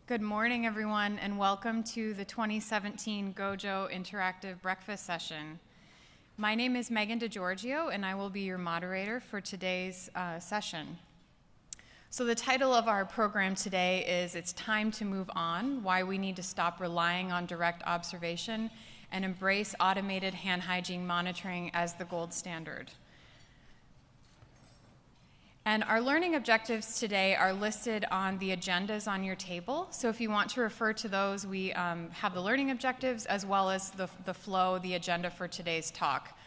Good morning, everyone, and welcome to the 2017 GOJO Interactive Breakfast Session. My name is Megan DeGiorgio, and I will be your moderator for today's session. So the title of our program today is It's Time to Move On, Why We Need to Stop Relying on Direct Observation and Embrace Automated Hand Hygiene Monitoring as the Gold Standard. And our learning objectives today are listed on the agendas on your table. So if you want to refer to those, we have the learning objectives as well as the flow, the agenda for today's talk.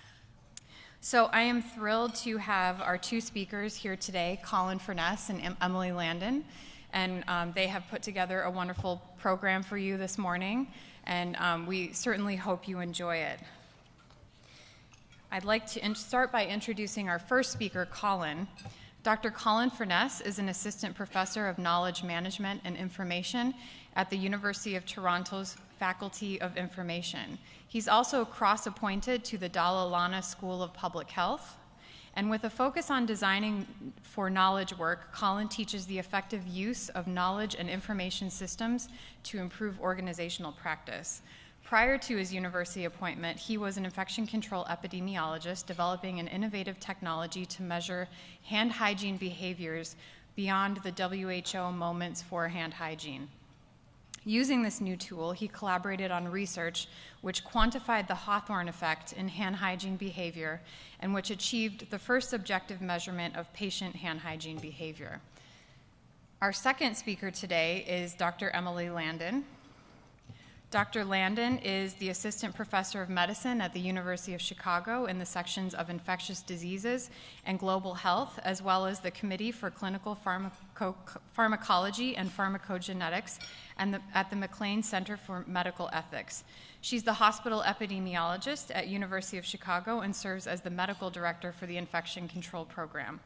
So I am thrilled to have our two speakers here today, Colin Furness and Emily Landon. And they have put together a wonderful program for you this morning. And we certainly hope you enjoy it. I'd like to start by introducing our first speaker, Colin. Dr. Colin Furness is an assistant professor of knowledge management and information at the University of Toronto's Faculty of Information. He's also cross-appointed to the Dalla Lana School of Public Health. And with a focus on designing for knowledge work, Colin teaches the effective use of knowledge and information systems to improve organizational practice. Prior to his university appointment, he was an infection control epidemiologist developing an innovative technology to measure hand hygiene behaviors beyond the WHO moments for hand hygiene. Using this new tool, he collaborated on research which quantified the Hawthorne effect in hand hygiene behavior and which achieved the first objective measurement of patient hand hygiene behavior. Our second speaker today is Dr. Emily Landon. Dr. Landon is the Assistant Professor of Medicine at the University of Chicago in the sections of Infectious Diseases and Global Health, as well as the Committee for Clinical Pharmacology and Pharmacogenetics at the McLean Center for Medical Ethics. She's the hospital epidemiologist at University of Chicago and serves as the medical director for the Infection Control Program.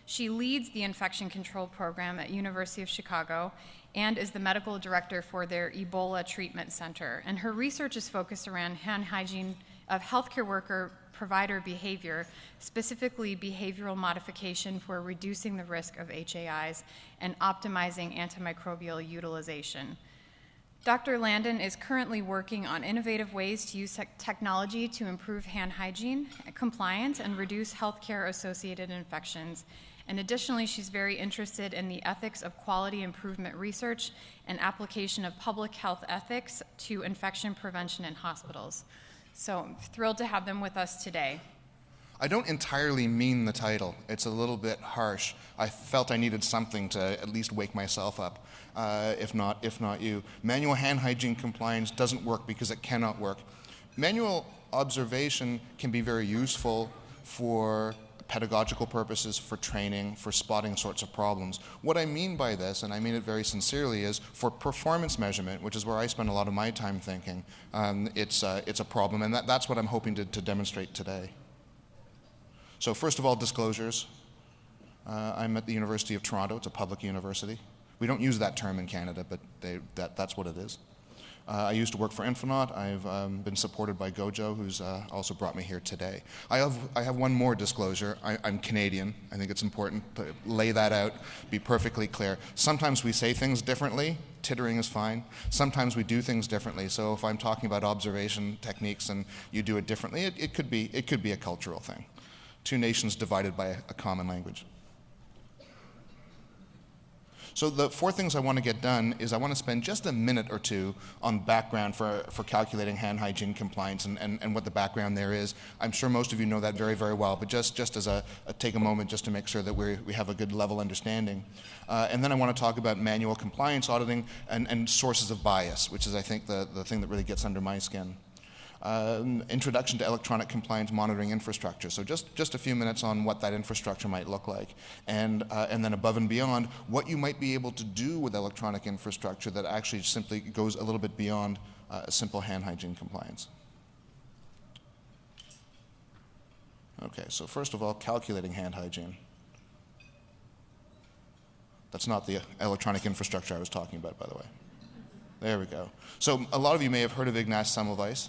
She leads the Infection Control Program at University of Chicago and is the medical director for their Ebola Treatment Center. And her research is focused around hand hygiene of healthcare worker provider behavior, specifically behavioral modification for reducing the risk of HAIs and optimizing antimicrobial utilization. Dr. Landon is currently working on innovative ways to use technology to improve hand hygiene, compliance, and reduce healthcare-associated infections. And additionally, she's very interested in the ethics of quality improvement research and application of public health ethics to infection prevention in hospitals. So I'm thrilled to have them with us today. I don't entirely mean the title. It's a little bit harsh. I felt I needed something to at least wake myself up, if not you. Manual hand hygiene compliance doesn't work because it cannot work. Manual observation can be very useful for pedagogical purposes, for training, for spotting sorts of problems. What I mean by this, and I mean it very sincerely, is for performance measurement, which is where I spend a lot of my time thinking, it's a problem, and that's what I'm hoping to demonstrate today. So first of all, disclosures. I'm at the University of Toronto. It's a public university. We don't use that term in Canada, but that's what it is. I used to work for Infonaut. I've been supported by GOJO, who's also brought me here today. I have one more disclosure. I'm Canadian. I think it's important to lay that out, be perfectly clear. Sometimes we say things differently. Tittering is fine. Sometimes we do things differently. So if I'm talking about observation techniques and you do it differently, it could be a cultural thing. Two nations divided by a common language. So the four things I want to get done is I want to spend just a minute or two on background for calculating hand hygiene compliance and what the background there is. I'm sure most of you know that very, very well, but just as take a moment just to make sure that we have a good level understanding. And then I want to talk about manual compliance auditing and sources of bias, which is, I think, the thing that really gets under my skin. Introduction to electronic compliance monitoring infrastructure. So just a few minutes on what that infrastructure might look like. And then above and beyond, what you might be able to do with electronic infrastructure that actually simply goes a little bit beyond simple hand hygiene compliance. Okay, so first of all, calculating hand hygiene. That's not the electronic infrastructure I was talking about, by the way. There we go. So a lot of you may have heard of Ignaz Semmelweis.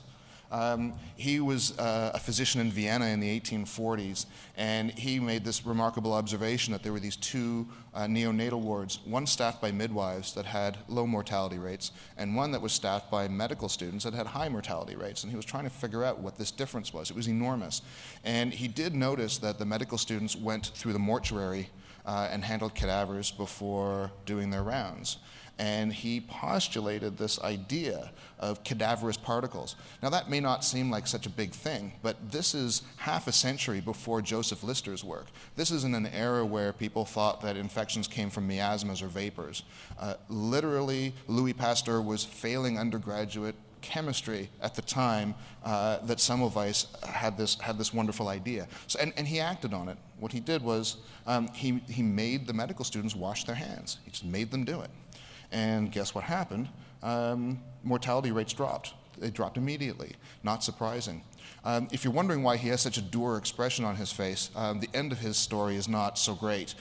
He was a physician in Vienna in the 1840s, and he made this remarkable observation that there were these two neonatal wards, one staffed by midwives that had low mortality rates, and one that was staffed by medical students that had high mortality rates. And he was trying to figure out what this difference was. It was enormous. And he did notice that the medical students went through the mortuary and handled cadavers before doing their rounds. And he postulated this idea of cadaverous particles. Now that may not seem like such a big thing, but this is half a century before Joseph Lister's work. This is in an era where people thought that infections came from miasmas or vapors. Literally, Louis Pasteur was failing undergraduate chemistry at the time that Semmelweis had this wonderful idea. So, and he acted on it. What he did was he made the medical students wash their hands. He just made them do it. And guess what happened? Mortality rates dropped. They dropped immediately. Not surprising. If you're wondering why he has such a dour expression on his face, the end of his story is not so great.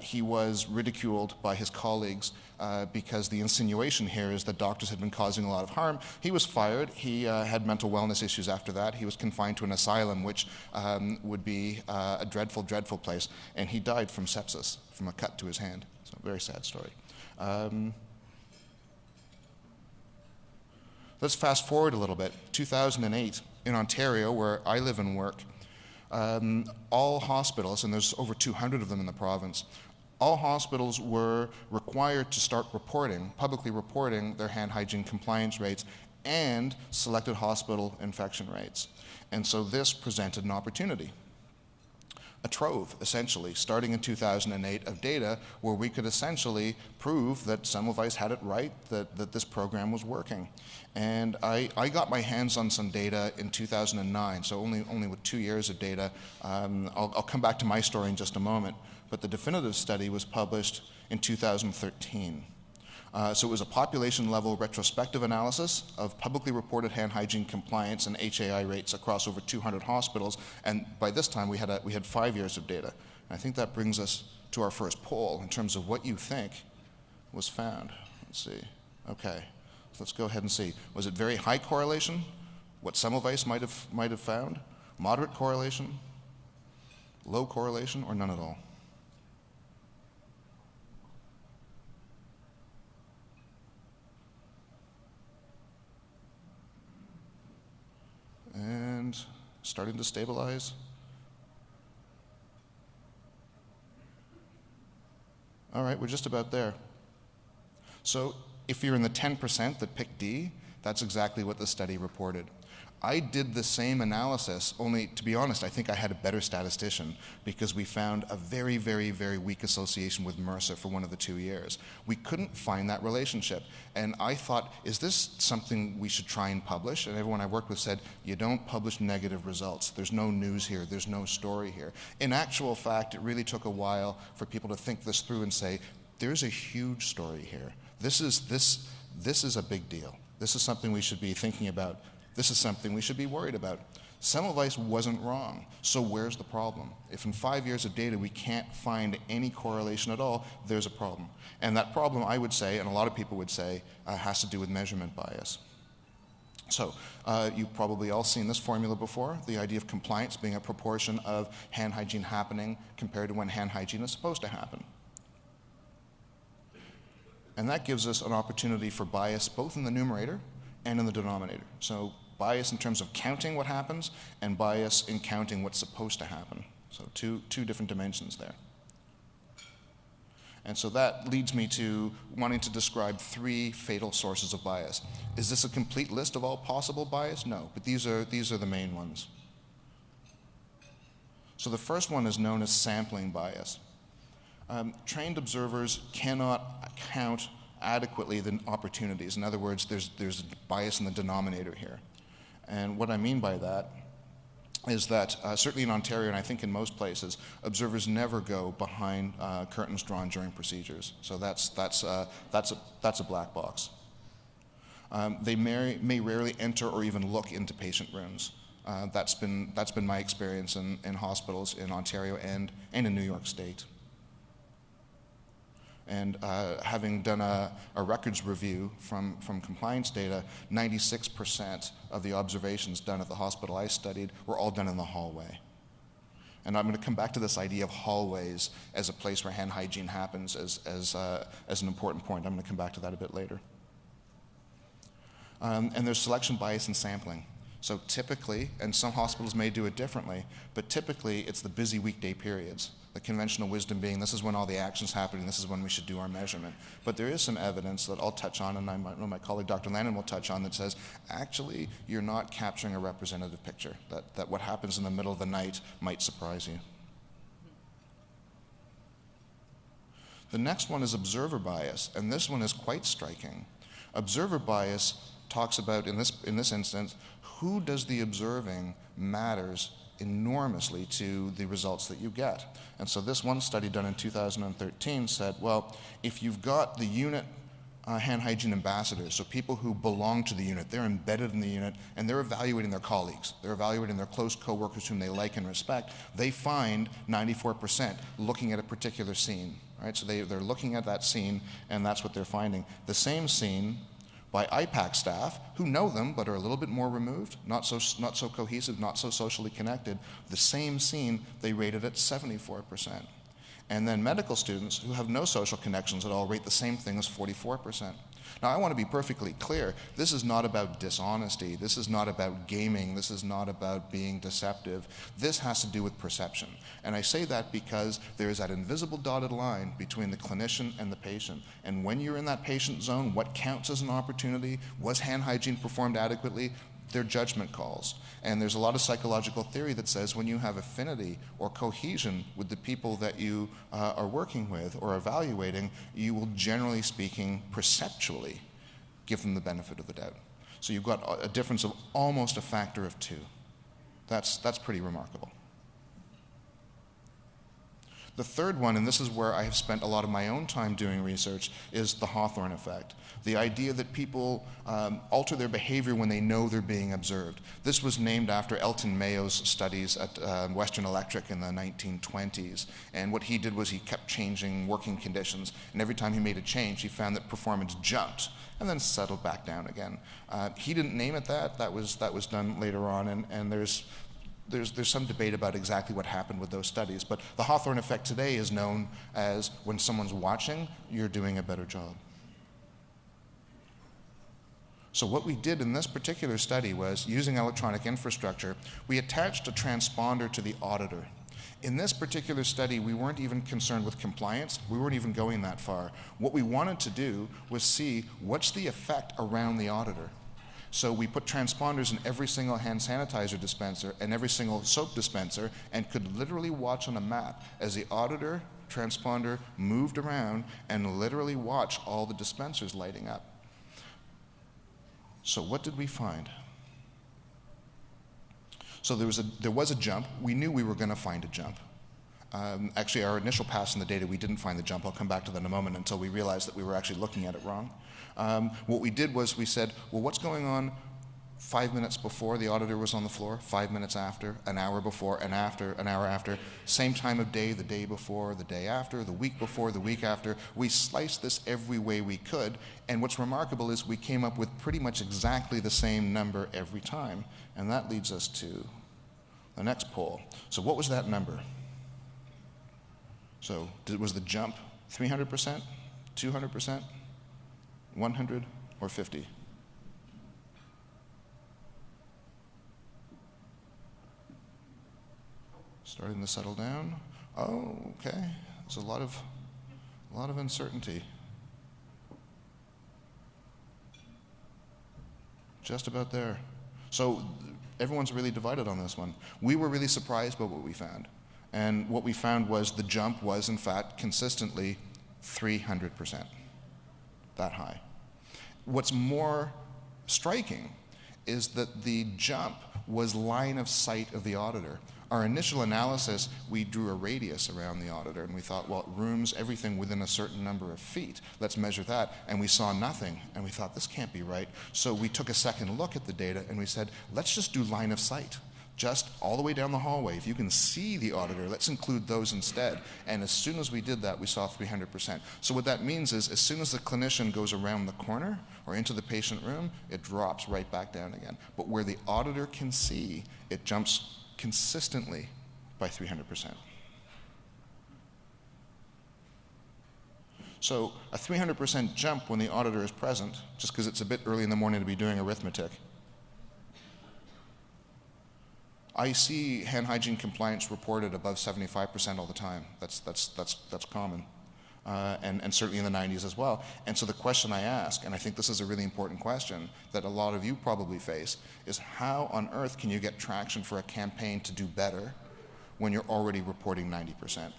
He was ridiculed by his colleagues because the insinuation here is that doctors had been causing a lot of harm. He was fired. He had mental wellness issues after that. He was confined to an asylum, which would be a dreadful, dreadful place. And he died from sepsis, from a cut to his hand. So a very sad story. Let's fast forward a little bit. 2008, in Ontario, where I live and work, all hospitals, and there's over 200 of them in the province, all hospitals were required to start reporting, publicly reporting their hand hygiene compliance rates and selected hospital infection rates. And so this presented an opportunity. A trove, essentially, starting in 2008 of data where we could essentially prove that Semmelweis had it right, that this program was working. And I got my hands on some data in 2009, so only with 2 years of data. I'll come back to my story in just a moment, but the definitive study was published in 2013. So it was a population-level retrospective analysis of publicly reported hand hygiene compliance and HAI rates across over 200 hospitals, and by this time we had 5 years of data. And I think that brings us to our first poll in terms of what you think was found. Let's see. Okay, so let's go ahead and see. Was it very high correlation? What Semmelweis might have found? Moderate correlation? Low correlation, or none at all? And starting to stabilize. All right, we're just about there. So if you're in the 10% that picked D, that's exactly what the study reported. I did the same analysis, only to be honest, I think I had a better statistician because we found a very, very, very weak association with MRSA for one of the 2 years. We couldn't find that relationship. And I thought, is this something we should try and publish? And everyone I worked with said, you don't publish negative results. There's no news here. There's no story here. In actual fact, it really took a while for people to think this through and say, there's a huge story here. This is a big deal. This is something we should be thinking about. This is something we should be worried about. Semmelweis wasn't wrong, so where's the problem? If in 5 years of data we can't find any correlation at all, there's a problem. And that problem, I would say, and a lot of people would say, has to do with measurement bias. So you've probably all seen this formula before, the idea of compliance being a proportion of hand hygiene happening compared to when hand hygiene is supposed to happen. And that gives us an opportunity for bias both in the numerator and in the denominator. So bias in terms of counting what happens and bias in counting what's supposed to happen. So two different dimensions there. And so that leads me to wanting to describe 3 fatal sources of bias. Is this a complete list of all possible bias? No, but these are the main ones. So the first one is known as sampling bias. Trained observers cannot count adequately the opportunities. In other words, there's bias in the denominator here. And what I mean by that is that certainly in Ontario, and I think in most places, observers never go behind curtains drawn during procedures. So that's a black box. They may rarely enter or even look into patient rooms. That's been my experience in hospitals in Ontario and in New York State. And having done a records review from compliance data, 96% of the observations done at the hospital I studied were all done in the hallway. And I'm going to come back to this idea of hallways as a place where hand hygiene happens as an important point. I'm going to come back to that a bit later. And there's selection bias in sampling. So typically, and some hospitals may do it differently, but typically it's the busy weekday periods. The conventional wisdom being this is when all the action's happening, this is when we should do our measurement. But there is some evidence that I'll touch on, and I know my colleague Dr. Landon will touch on, that says actually you're not capturing a representative picture, that what happens in the middle of the night might surprise you. The next one is observer bias, and this one is quite striking. Observer bias talks about, in this instance, who does the observing matters enormously to the results that you get. And so this one study done in 2013 said, well, if you've got the unit hand hygiene ambassadors, so people who belong to the unit, they're embedded in the unit, and they're evaluating their colleagues, they're evaluating their close coworkers whom they like and respect, they find 94% looking at a particular scene, right? So they're looking at that scene, and that's what they're finding. The same scene by IPAC staff who know them but are a little bit more removed, not so cohesive, not so socially connected, the same scene they rated at 74%. And then medical students who have no social connections at all rate the same thing as 44%. Now I want to be perfectly clear, this is not about dishonesty, this is not about gaming, this is not about being deceptive, this has to do with perception. And I say that because there is that invisible dotted line between the clinician and the patient. And when you're in that patient zone, what counts as an opportunity? Was hand hygiene performed adequately? They're judgment calls. And there's a lot of psychological theory that says when you have affinity or cohesion with the people that you are working with or evaluating, you will, generally speaking, perceptually give them the benefit of the doubt. So you've got a difference of almost a factor of 2. That's pretty remarkable. The third one, and this is where I have spent a lot of my own time doing research, is the Hawthorne effect. The idea that people alter their behavior when they know they're being observed. This was named after Elton Mayo's studies at Western Electric in the 1920s. And what he did was he kept changing working conditions. And every time he made a change, he found that performance jumped and then settled back down again. He didn't name it that. That was done later on. And there's some debate about exactly what happened with those studies, but the Hawthorne effect today is known as when someone's watching, you're doing a better job. So what we did in this particular study was, using electronic infrastructure, we attached a transponder to the auditor. In this particular study, we weren't even concerned with compliance. We weren't even going that far. What we wanted to do was see what's the effect around the auditor. So we put transponders in every single hand sanitizer dispenser and every single soap dispenser and could literally watch on a map as the auditor transponder moved around and literally watch all the dispensers lighting up. So what did we find? So there was a jump. We knew we were going to find a jump. Actually, our initial pass in the data, we didn't find the jump. I'll come back to that in a moment until we realized that we were actually looking at it wrong. What we did was we said, well, what's going on 5 minutes before the auditor was on the floor, 5 minutes after, an hour before, and after, an hour after, same time of day, the day before, the day after, the week before, the week after. We sliced this every way we could, and what's remarkable is we came up with pretty much exactly the same number every time, and that leads us to the next poll. So what was that number? So was the jump 300%, 200%, 100, or 50? Starting to settle down. Oh, okay. There's a lot of uncertainty. Just about there. So everyone's really divided on this one. We were really surprised by what we found. And what we found was the jump was, in fact, consistently 300%. That high. What's more striking is that the jump was line of sight of the auditor. Our initial analysis, we drew a radius around the auditor, and we thought, well, rooms, everything within a certain number of feet. Let's measure that. And we saw nothing, and we thought, this can't be right. So we took a second look at the data, and we said, let's just do line of sight. just all the way down the hallway. If you can see the auditor, let's include those instead. And as soon as we did that, we saw 300%. So what that means is as soon as the clinician goes around the corner or into the patient room, it drops right back down again. But where the auditor can see, it jumps consistently by 300%. So a 300% jump when the auditor is present, just because it's a bit early in the morning to be doing arithmetic. I see hand hygiene compliance reported above 75% all the time. That's common. And certainly in the 90s as well. And so the question I ask, and I think this is a really important question that a lot of you probably face, is how on earth can you get traction for a campaign to do better when you're already reporting 90%?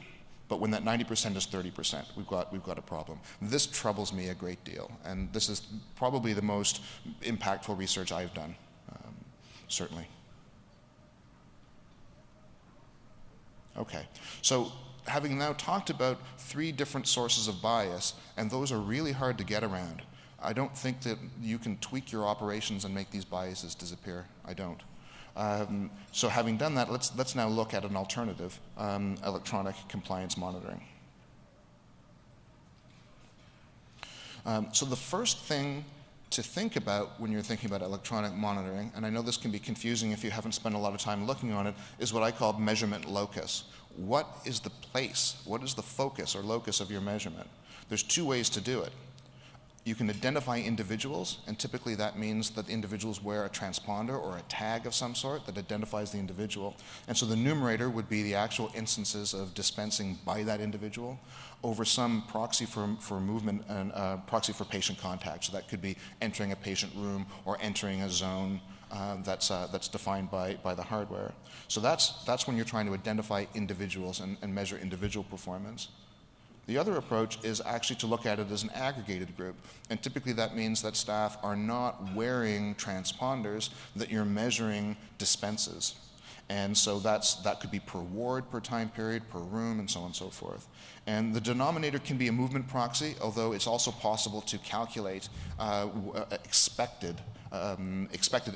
But when that 90% is 30%, we've got a problem. This troubles me a great deal, and this is probably the most impactful research I've done, certainly. Okay, so having now talked about 3 different sources of bias, and those are really hard to get around, I don't think that you can tweak your operations and make these biases disappear. I don't. So having done that, let's now look at an alternative, electronic compliance monitoring. So the first thing to think about when you're thinking about electronic monitoring, and I know this can be confusing if you haven't spent a lot of time looking on it, is what I call measurement locus. What is the place, what is the focus or locus of your measurement? There's 2 ways to do it. You can identify individuals, and typically that means that individuals wear a transponder or a tag of some sort that identifies the individual. And so the numerator would be the actual instances of dispensing by that individual over some proxy for movement and proxy for patient contact. So that could be entering a patient room or entering a zone that's defined by the hardware. So that's when you're trying to identify individuals and measure individual performance. The other approach is actually to look at it as an aggregated group, and typically that means that staff are not wearing transponders, that you're measuring dispenses. And so that could be per ward, per time period, per room, and so on and so forth. And the denominator can be a movement proxy, although it's also possible to calculate expected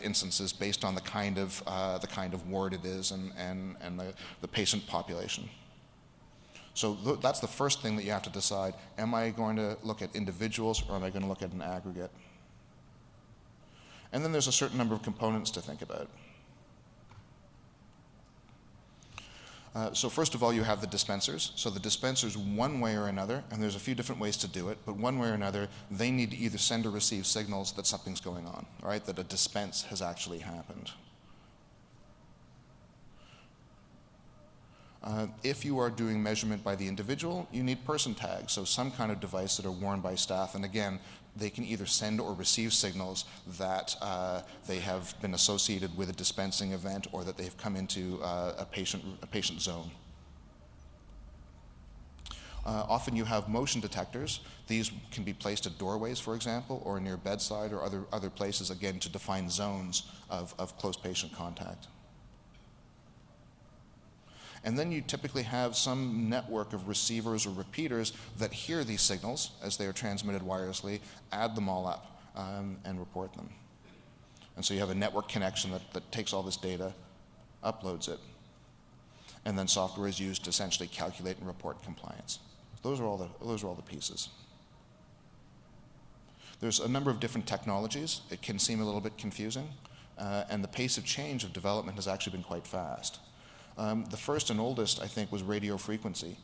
instances based on the kind of ward it is and the patient population. So that's the first thing that you have to decide. Am I going to look at individuals or am I going to look at an aggregate? And then there's a certain number of components to think about. So first of all, you have the dispensers. So the dispensers, one way or another, and there's a few different ways to do it, but one way or another, they need to either send or receive signals that something's going on, right? That a dispense has actually happened. If you are doing measurement by the individual, you need person tags, so some kind of device that are worn by staff. And again, they can either send or receive signals that they have been associated with a dispensing event or that they've come into a patient zone. Often you have motion detectors. These can be placed at doorways, for example, or near bedside or other places, again, to define zones of close patient contact. And then you typically have some network of receivers or repeaters that hear these signals as they are transmitted wirelessly, add them all up, and report them. And so you have a network connection that takes all this data, uploads it, and then software is used to essentially calculate and report compliance. Those are all the pieces. There's a number of different technologies. It can seem a little bit confusing, and the pace of change of development has actually been quite fast. The first and oldest, I think, was radio frequency.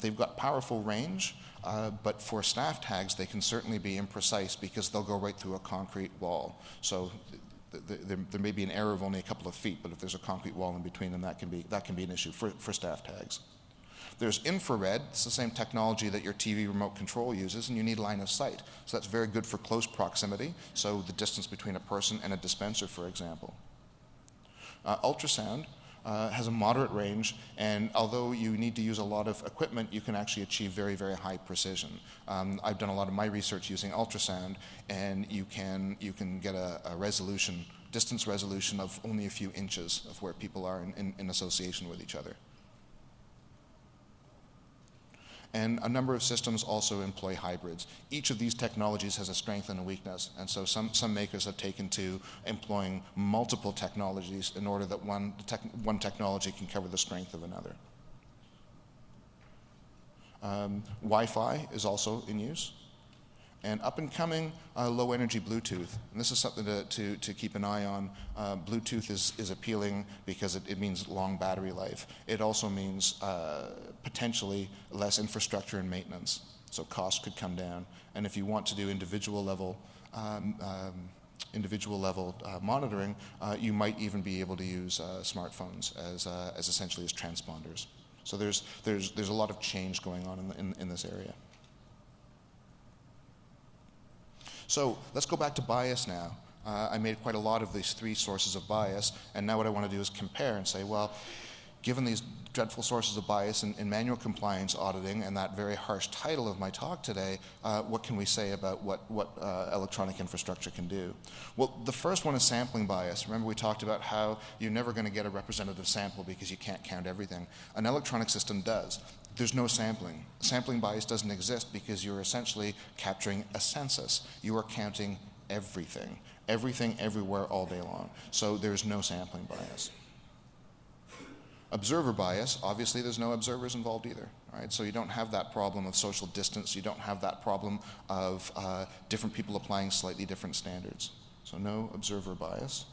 They've got powerful range, but for staff tags, they can certainly be imprecise because they'll go right through a concrete wall. So there may be an error of only a couple of feet, but if there's a concrete wall in between them, that can be an issue for staff tags. There's infrared. It's the same technology that your TV remote control uses, and you need line of sight. So that's very good for close proximity, so the distance between a person and a dispenser, for example. Ultrasound has a moderate range, and although you need to use a lot of equipment, you can actually achieve very, very high precision. I've done a lot of my research using ultrasound, and you can get a resolution, distance resolution of only a few inches of where people are in association with each other. And a number of systems also employ hybrids. Each of these technologies has a strength and a weakness, and so some makers have taken to employing multiple technologies in order that one technology can cover the strength of another. Wi-Fi is also in use. And up and coming, low energy Bluetooth. And this is something to keep an eye on. Bluetooth is appealing because it means long battery life. It also means potentially less infrastructure and maintenance. So costs could come down. And if you want to do individual level monitoring, you might even be able to use smartphones as essentially as transponders. So there's a lot of change going on in this area. So let's go back to bias now. I made quite a lot of these three sources of bias, and now what I want to do is compare and say, well, given these dreadful sources of bias in manual compliance auditing and that very harsh title of my talk today, what can we say about what electronic infrastructure can do? Well, the first one is sampling bias. Remember we talked about how you're never going to get a representative sample because you can't count everything. An electronic system does. There's no sampling. Sampling bias doesn't exist because you're essentially capturing a census. You are counting everything, everywhere, all day long. So there's no sampling bias. Observer bias, obviously there's no observers involved either, right? So you don't have that problem of social distance. You don't have that problem of different people applying slightly different standards. So no observer bias.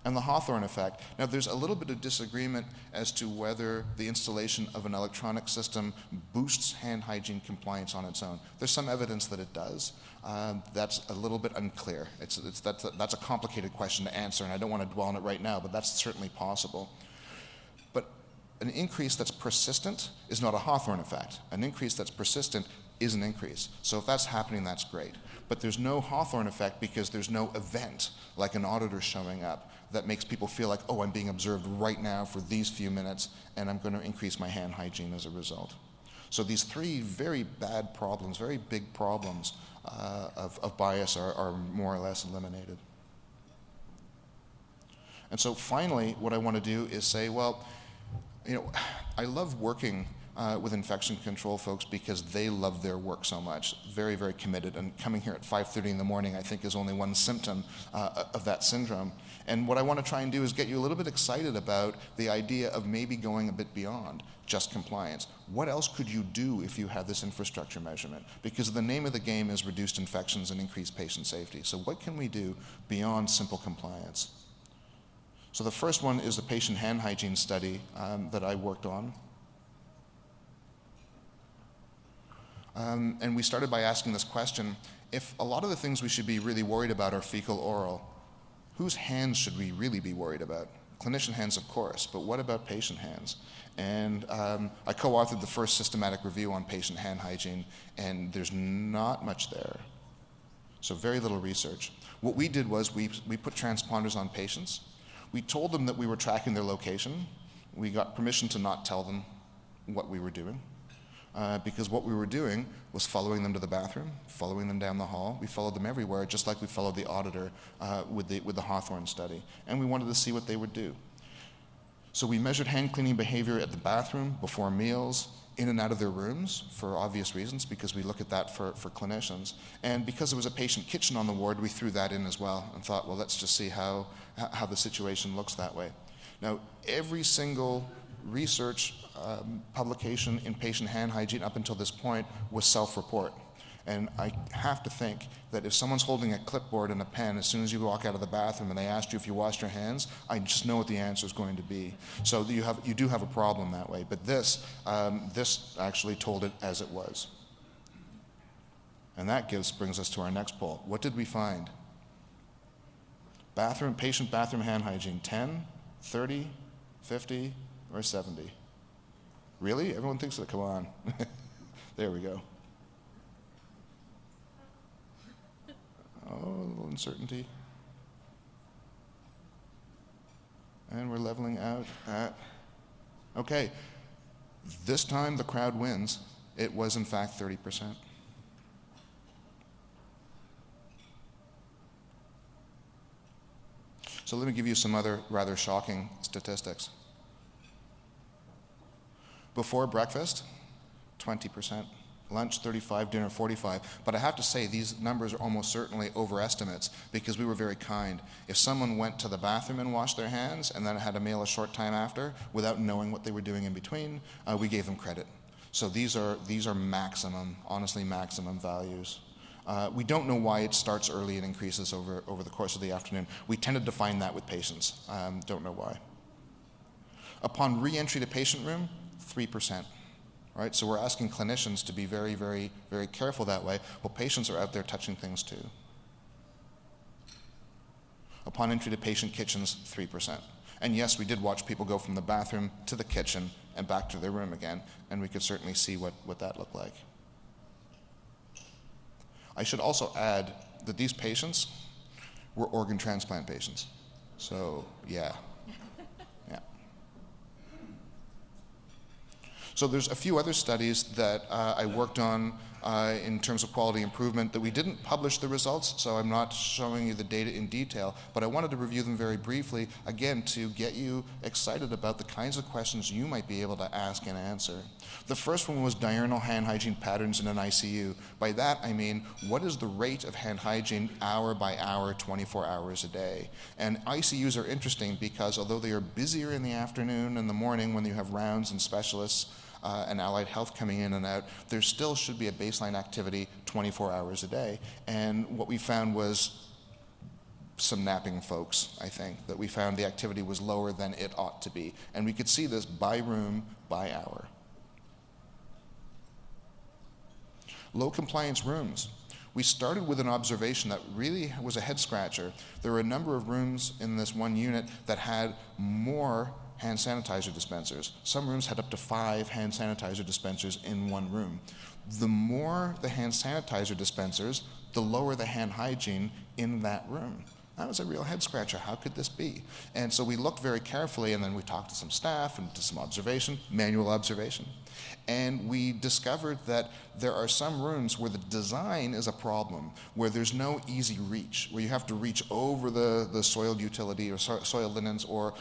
And the Hawthorne effect. Now there's a little bit of disagreement as to whether the installation of an electronic system boosts hand hygiene compliance on its own. There's some evidence that it does. That's a little bit unclear. That's a complicated question to answer, and I don't want to dwell on it right now, but that's certainly possible. But an increase that's persistent is not a Hawthorne effect. An increase that's persistent is an increase. So if that's happening, that's great. But there's no Hawthorne effect because there's no event, like an auditor showing up, that makes people feel like, oh, I'm being observed right now for these few minutes, and I'm going to increase my hand hygiene as a result. So these three very bad problems, very big problems of bias are more or less eliminated. And so finally, what I want to do is say, well, you know, I love working with infection control folks because they love their work so much, very, very committed. And coming here at 5:30 in the morning, I think, is only one symptom of that syndrome. And what I want to try and do is get you a little bit excited about the idea of maybe going a bit beyond just compliance. What else could you do if you had this infrastructure measurement? Because the name of the game is reduced infections and increased patient safety. So what can we do beyond simple compliance? So the first one is the patient hand hygiene study that I worked on. And we started by asking this question: if a lot of the things we should be really worried about are fecal oral, whose hands should we really be worried about? Clinician hands, of course, but what about patient hands? And I co-authored the first systematic review on patient hand hygiene, and there's not much there. So very little research. What we did was we put transponders on patients. We told them that we were tracking their location. We got permission to not tell them what we were doing. Because what we were doing was following them to the bathroom, following them down the hall. We followed them everywhere, just like we followed the auditor with the Hawthorne study. And we wanted to see what they would do. So we measured hand cleaning behavior at the bathroom, before meals, in and out of their rooms, for obvious reasons, because we look at that for clinicians. And because there was a patient kitchen on the ward, we threw that in as well and thought, well, let's just see how the situation looks that way. Now, every single research publication in patient hand hygiene up until this point was self-report. And I have to think that if someone's holding a clipboard and a pen, as soon as you walk out of the bathroom and they asked you if you washed your hands, I just know what the answer is going to be. So you do have a problem that way. But this actually told it as it was. And that brings us to our next poll. What did we find? Patient bathroom hand hygiene, 10, 30, 50, or 70? Really? Everyone thinks that? Come on. There we go. Oh, a little uncertainty. And we're leveling out at... Okay. This time the crowd wins. It was, in fact, 30%. So let me give you some other rather shocking statistics. Before breakfast, 20%. Lunch, 35, dinner, 45. But I have to say, these numbers are almost certainly overestimates because we were very kind. If someone went to the bathroom and washed their hands and then had a meal a short time after without knowing what they were doing in between, we gave them credit. So these are maximum, honestly maximum values. We don't know why it starts early and increases over the course of the afternoon. We tended to find that with patients. Don't know why. Upon re-entry to patient room, 3%. Right? So we're asking clinicians to be very, very, very careful that way. Well, patients are out there touching things too. Upon entry to patient kitchens, 3%. And yes, we did watch people go from the bathroom to the kitchen and back to their room again, and we could certainly see what that looked like. I should also add that these patients were organ transplant patients. So, yeah. So there's a few other studies that I worked on in terms of quality improvement that we didn't publish the results, so I'm not showing you the data in detail, but I wanted to review them very briefly, again, to get you excited about the kinds of questions you might be able to ask and answer. The first one was diurnal hand hygiene patterns in an ICU. By that, I mean, what is the rate of hand hygiene hour by hour, 24 hours a day? And ICUs are interesting because although they are busier in the afternoon and the morning when you have rounds and specialists, and allied health coming in and out, there still should be a baseline activity 24 hours a day. And what we found was some napping folks, I think, that we found the activity was lower than it ought to be. And we could see this by room, by hour. Low compliance rooms. We started with an observation that really was a head scratcher. There were a number of rooms in this one unit that had more hand sanitizer dispensers. Some rooms had up to 5 hand sanitizer dispensers in one room. The more the hand sanitizer dispensers, the lower the hand hygiene in that room. That was a real head scratcher. How could this be? And so we looked very carefully, and then we talked to some staff and to some observation, manual observation. And we discovered that there are some rooms where the design is a problem, where there's no easy reach, where you have to reach over the soiled utility or soiled linens or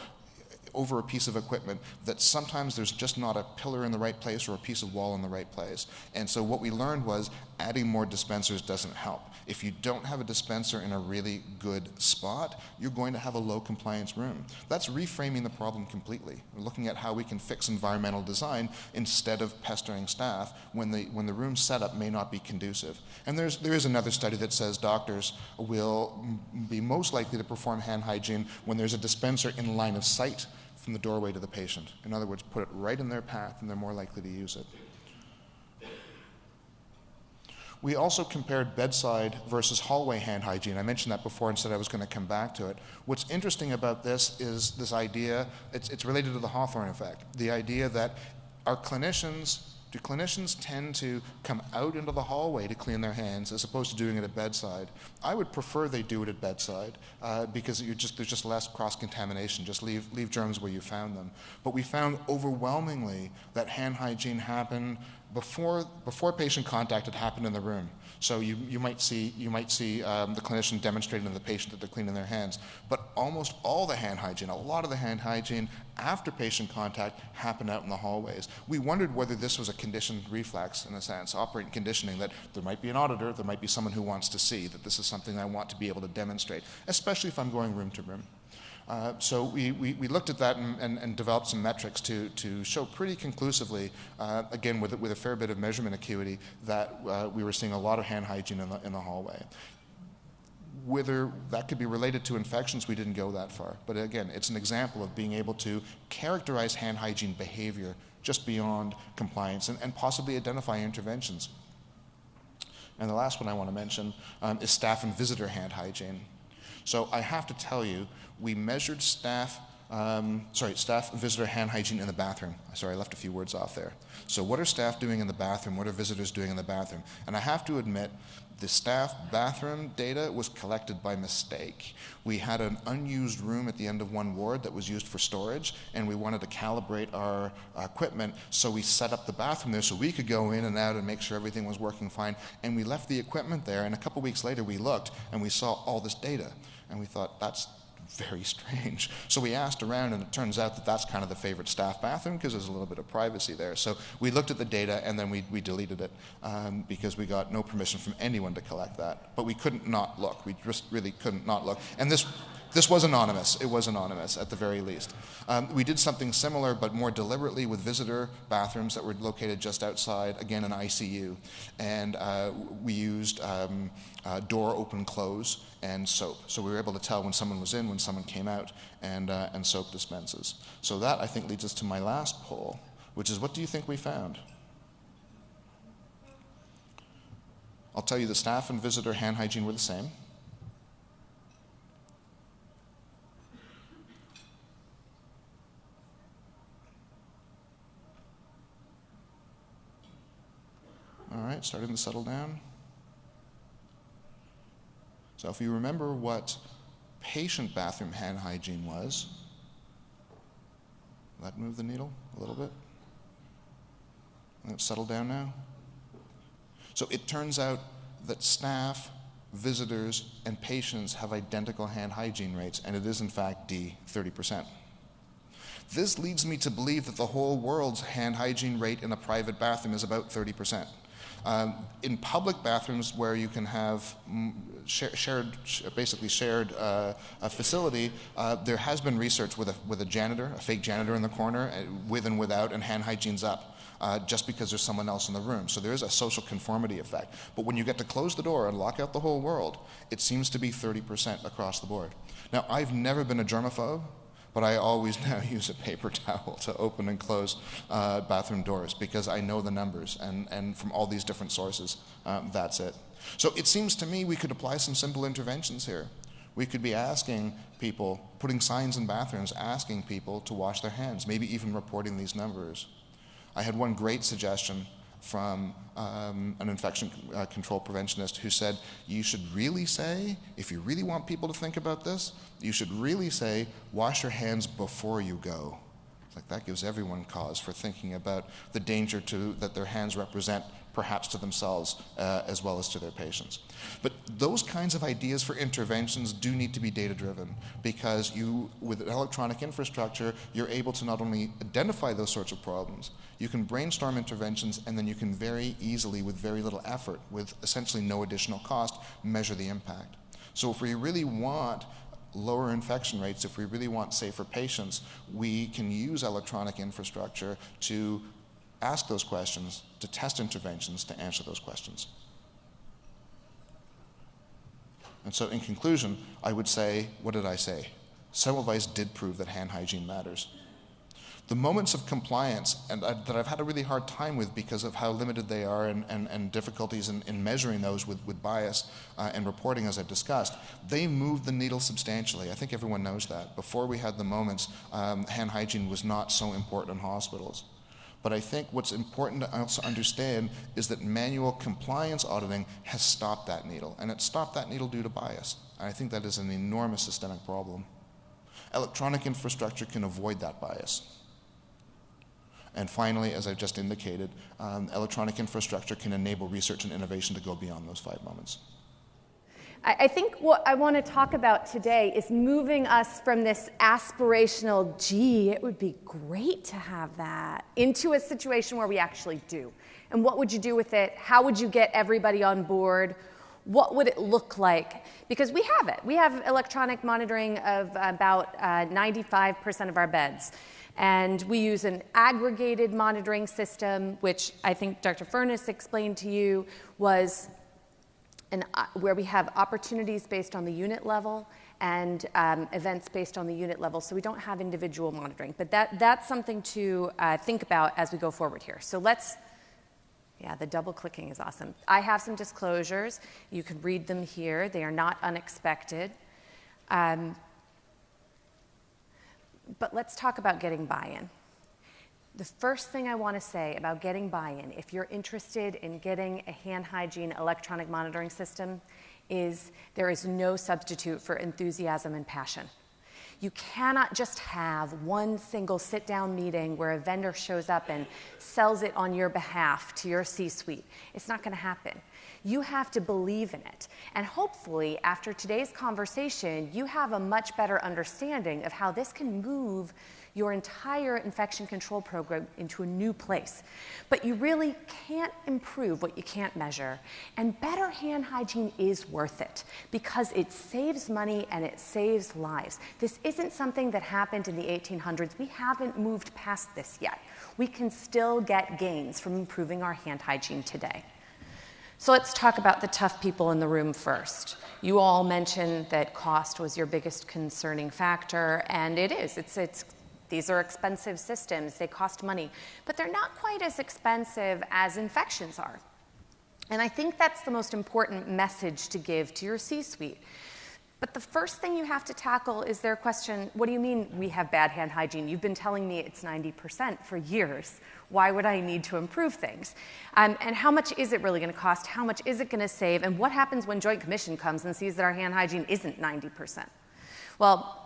over a piece of equipment, that sometimes there's just not a pillar in the right place or a piece of wall in the right place. And so what we learned was adding more dispensers doesn't help. If you don't have a dispenser in a really good spot, you're going to have a low compliance room. That's reframing the problem completely. We're looking at how we can fix environmental design instead of pestering staff when the room setup may not be conducive. And there is another study that says doctors will be most likely to perform hand hygiene when there's a dispenser in line of sight from the doorway to the patient. In other words, put it right in their path and they're more likely to use it. We also compared bedside versus hallway hand hygiene. I mentioned that before and said I was going to come back to it. What's interesting about this is this idea, it's related to the Hawthorne effect, the idea that do clinicians tend to come out into the hallway to clean their hands as opposed to doing it at bedside? I would prefer they do it at bedside because there's just less cross-contamination. Just leave germs where you found them. But we found overwhelmingly that hand hygiene happened before patient contact had happened in the room. So you might see the clinician demonstrating to the patient that they're cleaning their hands. But almost all the hand hygiene, a lot of the hand hygiene after patient contact happened out in the hallways. We wondered whether this was a conditioned reflex, in a sense, operating conditioning, that there might be an auditor, there might be someone who wants to see that this is something I want to be able to demonstrate, especially if I'm going room to room. So we looked at that and developed some metrics to show pretty conclusively, again with a fair bit of measurement acuity, that we were seeing a lot of hand hygiene in the hallway. Whether that could be related to infections, we didn't go that far. But again, it's an example of being able to characterize hand hygiene behavior just beyond compliance and possibly identify interventions. And the last one I want to mention is staff and visitor hand hygiene. So I have to tell you, we measured staff and visitor hand hygiene in the bathroom. Sorry, I left a few words off there. So what are staff doing in the bathroom? What are visitors doing in the bathroom? And I have to admit, the staff bathroom data was collected by mistake. We had an unused room at the end of one ward that was used for storage, and we wanted to calibrate our equipment, so we set up the bathroom there so we could go in and out and make sure everything was working fine. And we left the equipment there, and a couple weeks later we looked and we saw all this data. And we thought, that's very strange. So we asked around, and it turns out that that's kind of the favorite staff bathroom because there's a little bit of privacy there. So we looked at the data, and then we deleted it because we got no permission from anyone to collect that. But we couldn't not look. We just really couldn't not look. And this was anonymous. It was anonymous at the very least. We did something similar but more deliberately with visitor bathrooms that were located just outside, again, an ICU. And we used door open close and soap. So we were able to tell when someone was in, when someone came out, and soap dispenses. So that, I think, leads us to my last poll, which is, what do you think we found? I'll tell you the staff and visitor hand hygiene were the same. All right, starting to settle down. So if you remember what patient bathroom hand hygiene was, will that move the needle a little bit? Let's settle down now. So it turns out that staff, visitors, and patients have identical hand hygiene rates, and it is in fact D, 30%. This leads me to believe that the whole world's hand hygiene rate in a private bathroom is about 30%. In public bathrooms where you can have basically shared a facility, there has been research with a janitor, a fake janitor in the corner, with and without, and hand hygiene's up. Just because there's someone else in the room. So there is a social conformity effect. But when you get to close the door and lock out the whole world, it seems to be 30% across the board. Now, I've never been a germaphobe, but I always now use a paper towel to open and close bathroom doors because I know the numbers, and from all these different sources, that's it. So it seems to me we could apply some simple interventions here. We could be asking people, putting signs in bathrooms, asking people to wash their hands, maybe even reporting these numbers. I had one great suggestion from an infection control preventionist who said, you should really say, if you really want people to think about this, you should really say, wash your hands before you go. It's like that gives everyone cause for thinking about the danger that their hands represent, perhaps to themselves as well as to their patients. But those kinds of ideas for interventions do need to be data-driven because with electronic infrastructure, you're able to not only identify those sorts of problems, you can brainstorm interventions, and then you can very easily, with very little effort, with essentially no additional cost, measure the impact. So if we really want lower infection rates, if we really want safer patients, we can use electronic infrastructure to ask those questions, to test interventions, to answer those questions. And so in conclusion, I would say, what did I say? Semmelweis did prove that hand hygiene matters. The moments of compliance that I've had a really hard time with because of how limited they are and difficulties in measuring those with bias and reporting, as I've discussed, they moved the needle substantially. I think everyone knows that. Before we had the moments, hand hygiene was not so important in hospitals. But I think what's important to also understand is that manual compliance auditing has stopped that needle, and it stopped that needle due to bias. And I think that is an enormous systemic problem. Electronic infrastructure can avoid that bias. And finally, as I've just indicated, electronic infrastructure can enable research and innovation to go beyond those 5 moments. I think what I want to talk about today is moving us from this aspirational, gee, it would be great to have that, into a situation where we actually do. And what would you do with it? How would you get everybody on board? What would it look like? Because we have it. We have electronic monitoring of about 95% of our beds. And we use an aggregated monitoring system, which I think Dr. Furness explained to you was where we have opportunities based on the unit level and events based on the unit level, so we don't have individual monitoring. But that's something to think about as we go forward here. So yeah, the double clicking is awesome. I have some disclosures. You can read them here. They are not unexpected. But let's talk about getting buy-in. The first thing I want to say about getting buy-in, if you're interested in getting a hand hygiene electronic monitoring system, is there is no substitute for enthusiasm and passion. You cannot just have one single sit-down meeting where a vendor shows up and sells it on your behalf to your C-suite. It's not going to happen. You have to believe in it. And hopefully, after today's conversation, you have a much better understanding of how this can move your entire infection control program into a new place. But you really can't improve what you can't measure. And better hand hygiene is worth it because it saves money and it saves lives. This isn't something that happened in the 1800s. We haven't moved past this yet. We can still get gains from improving our hand hygiene today. So let's talk about the tough people in the room first. You all mentioned that cost was your biggest concerning factor, and it is. These are expensive systems. They cost money. But they're not quite as expensive as infections are. And I think that's the most important message to give to your C-suite. But the first thing you have to tackle is their question, what do you mean we have bad hand hygiene? You've been telling me it's 90% for years. Why would I need to improve things? And how much is it really going to cost? How much is it going to save? And what happens when Joint Commission comes and sees that our hand hygiene isn't 90%? Well,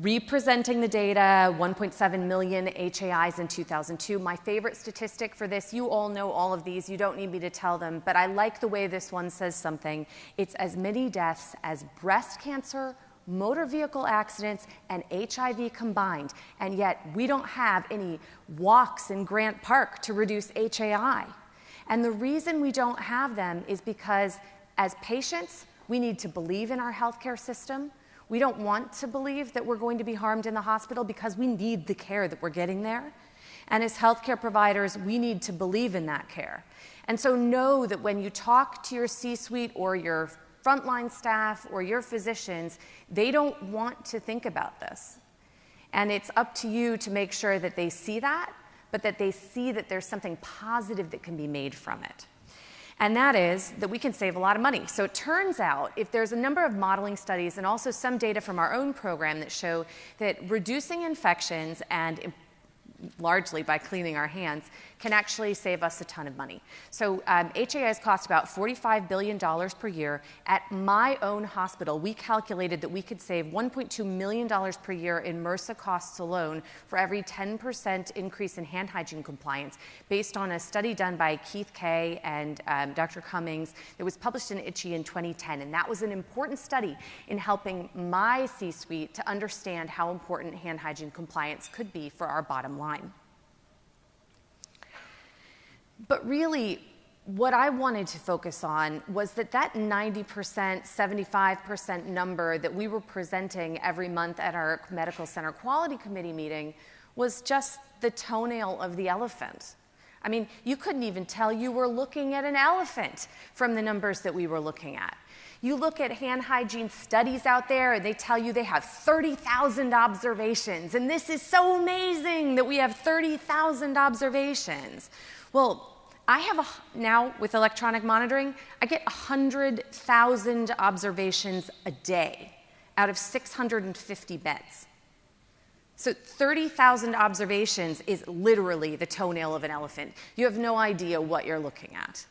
representing the data, 1.7 million HAIs in 2002. My favorite statistic for this, you all know all of these, you don't need me to tell them, but I like the way this one says something. It's as many deaths as breast cancer, motor vehicle accidents, and HIV combined. And yet we don't have any walks in Grant Park to reduce HAI. And the reason we don't have them is because as patients, we need to believe in our healthcare system. We don't want to believe that we're going to be harmed in the hospital because we need the care that we're getting there. And as healthcare providers, we need to believe in that care. And so know that when you talk to your C-suite or your frontline staff or your physicians, they don't want to think about this. And it's up to you to make sure that they see that, but that they see that there's something positive that can be made from it. And that is that we can save a lot of money. So it turns out, if there's a number of modeling studies and also some data from our own program that show that reducing infections and largely by cleaning our hands, can actually save us a ton of money. So HAIs cost about $45 billion per year. At my own hospital, we calculated that we could save $1.2 million per year in MRSA costs alone for every 10% increase in hand hygiene compliance, based on a study done by Keith Kay and Dr. Cummings that was published in Itchy in 2010. And that was an important study in helping my C-suite to understand how important hand hygiene compliance could be for our bottom line. But really, what I wanted to focus on was that 90%, 75% number that we were presenting every month at our medical center quality committee meeting was just the toenail of the elephant. I mean, you couldn't even tell you were looking at an elephant from the numbers that we were looking at. You look at hand hygiene studies out there, and they tell you they have 30,000 observations, and this is so amazing that we have 30,000 observations. Well, I have now, with electronic monitoring, I get 100,000 observations a day out of 650 beds. So 30,000 observations is literally the toenail of an elephant. You have no idea what you're looking at.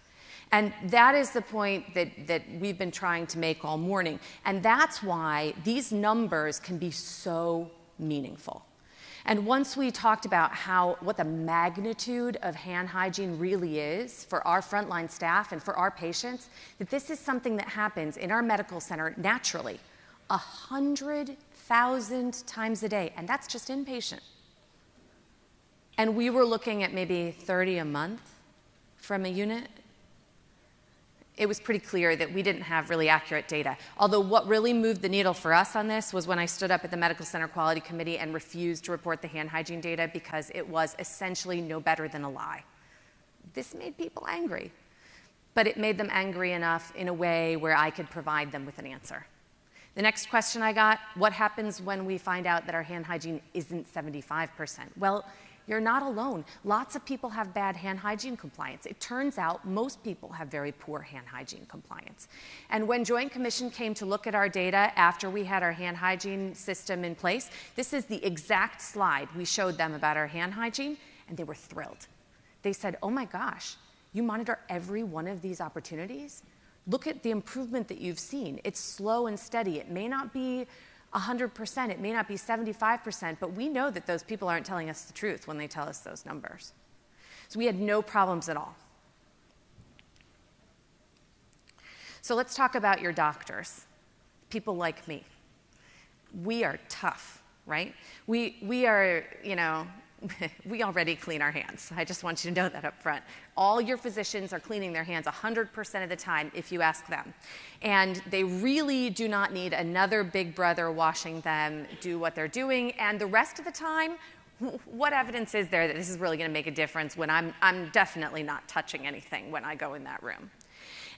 And that is the point that we've been trying to make all morning. And that's why these numbers can be so meaningful. And once we talked about what the magnitude of hand hygiene really is for our frontline staff and for our patients, that this is something that happens in our medical center naturally, 100,000 times a day, and that's just inpatient. And we were looking at maybe 30 a month from a unit. It was pretty clear that we didn't have really accurate data. Although what really moved the needle for us on this was when I stood up at the Medical Center Quality Committee and refused to report the hand hygiene data because it was essentially no better than a lie. This made people angry, but it made them angry enough in a way where I could provide them with an answer. The next question I got, what happens when we find out that our hand hygiene isn't 75%? Well, you're not alone. Lots of people have bad hand hygiene compliance. It turns out most people have very poor hand hygiene compliance. And when Joint Commission came to look at our data after we had our hand hygiene system in place, this is the exact slide we showed them about our hand hygiene, and they were thrilled. They said, oh my gosh, you monitor every one of these opportunities? Look at the improvement that you've seen. It's slow and steady. It may not be 100%, it may not be 75%, but we know that those people aren't telling us the truth when they tell us those numbers. So we had no problems at all. So let's talk about your doctors, people like me. We are tough, right? We are, we already clean our hands. I just want you to know that up front. All your physicians are cleaning their hands 100% of the time if you ask them. And they really do not need another big brother washing them do what they're doing. And the rest of the time, what evidence is there that this is really going to make a difference when I'm definitely not touching anything when I go in that room?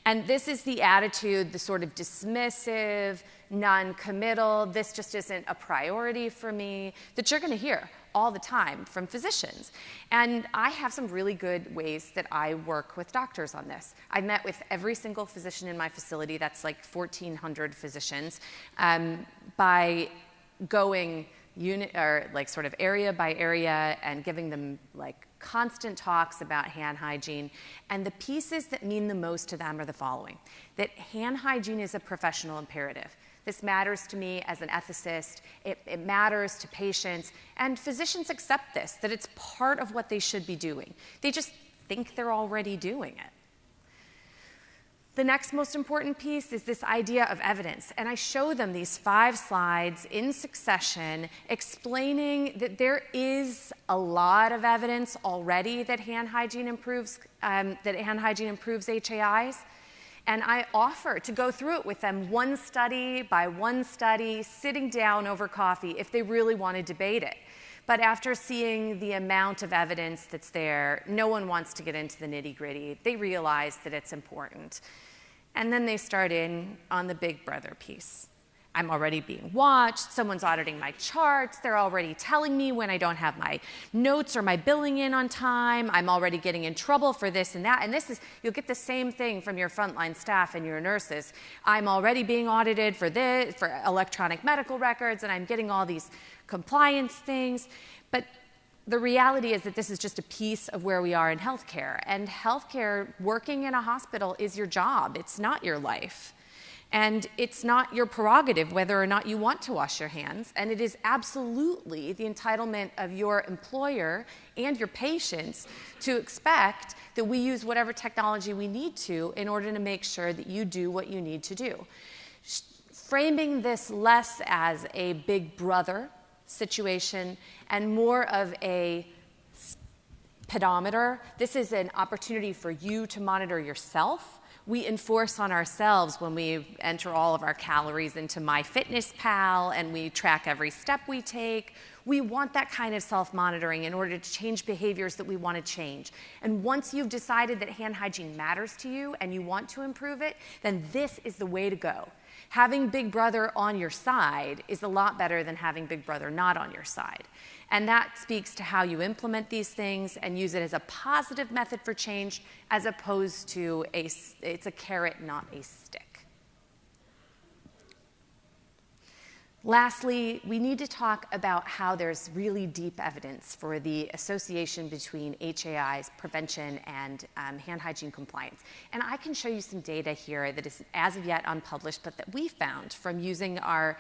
And this is the attitude, the sort of dismissive, non-committal, this just isn't a priority for me, that you're going to hear all the time from physicians. And I have some really good ways that I work with doctors on this. I've met with every single physician in my facility, that's like 1,400 physicians, by going sort of area by area and giving them like constant talks about hand hygiene. And the pieces that mean the most to them are the following: that hand hygiene is a professional imperative. This matters to me as an ethicist. It matters to patients. And physicians accept this, that it's part of what they should be doing. They just think they're already doing it. The next most important piece is this idea of evidence. And I show them these 5 slides in succession explaining that there is a lot of evidence already that hand hygiene improves HAIs. And I offer to go through it with them one study by one study, sitting down over coffee if they really want to debate it. But after seeing the amount of evidence that's there, no one wants to get into the nitty-gritty. They realize that it's important. And then they start in on the big brother piece. I'm already being watched, someone's auditing my charts, they're already telling me when I don't have my notes or my billing in on time, I'm already getting in trouble for this and that. And this is, you'll get the same thing from your frontline staff and your nurses. I'm already being audited for this, for electronic medical records, and I'm getting all these compliance things. But the reality is that this is just a piece of where we are in healthcare. And healthcare, working in a hospital, is your job. It's not your life. And it's not your prerogative whether or not you want to wash your hands. And it is absolutely the entitlement of your employer and your patients to expect that we use whatever technology we need to in order to make sure that you do what you need to do. Framing this less as a big brother situation and more of a pedometer, this is an opportunity for you to monitor yourself. We enforce on ourselves when we enter all of our calories into MyFitnessPal and we track every step we take. We want that kind of self-monitoring in order to change behaviors that we want to change. And once you've decided that hand hygiene matters to you and you want to improve it, then this is the way to go. Having Big Brother on your side is a lot better than having Big Brother not on your side. And that speaks to how you implement these things and use it as a positive method for change as opposed to it's a carrot, not a stick. Lastly, we need to talk about how there's really deep evidence for the association between HAIs, prevention, and hand hygiene compliance. And I can show you some data here that is as of yet unpublished, but that we found from using our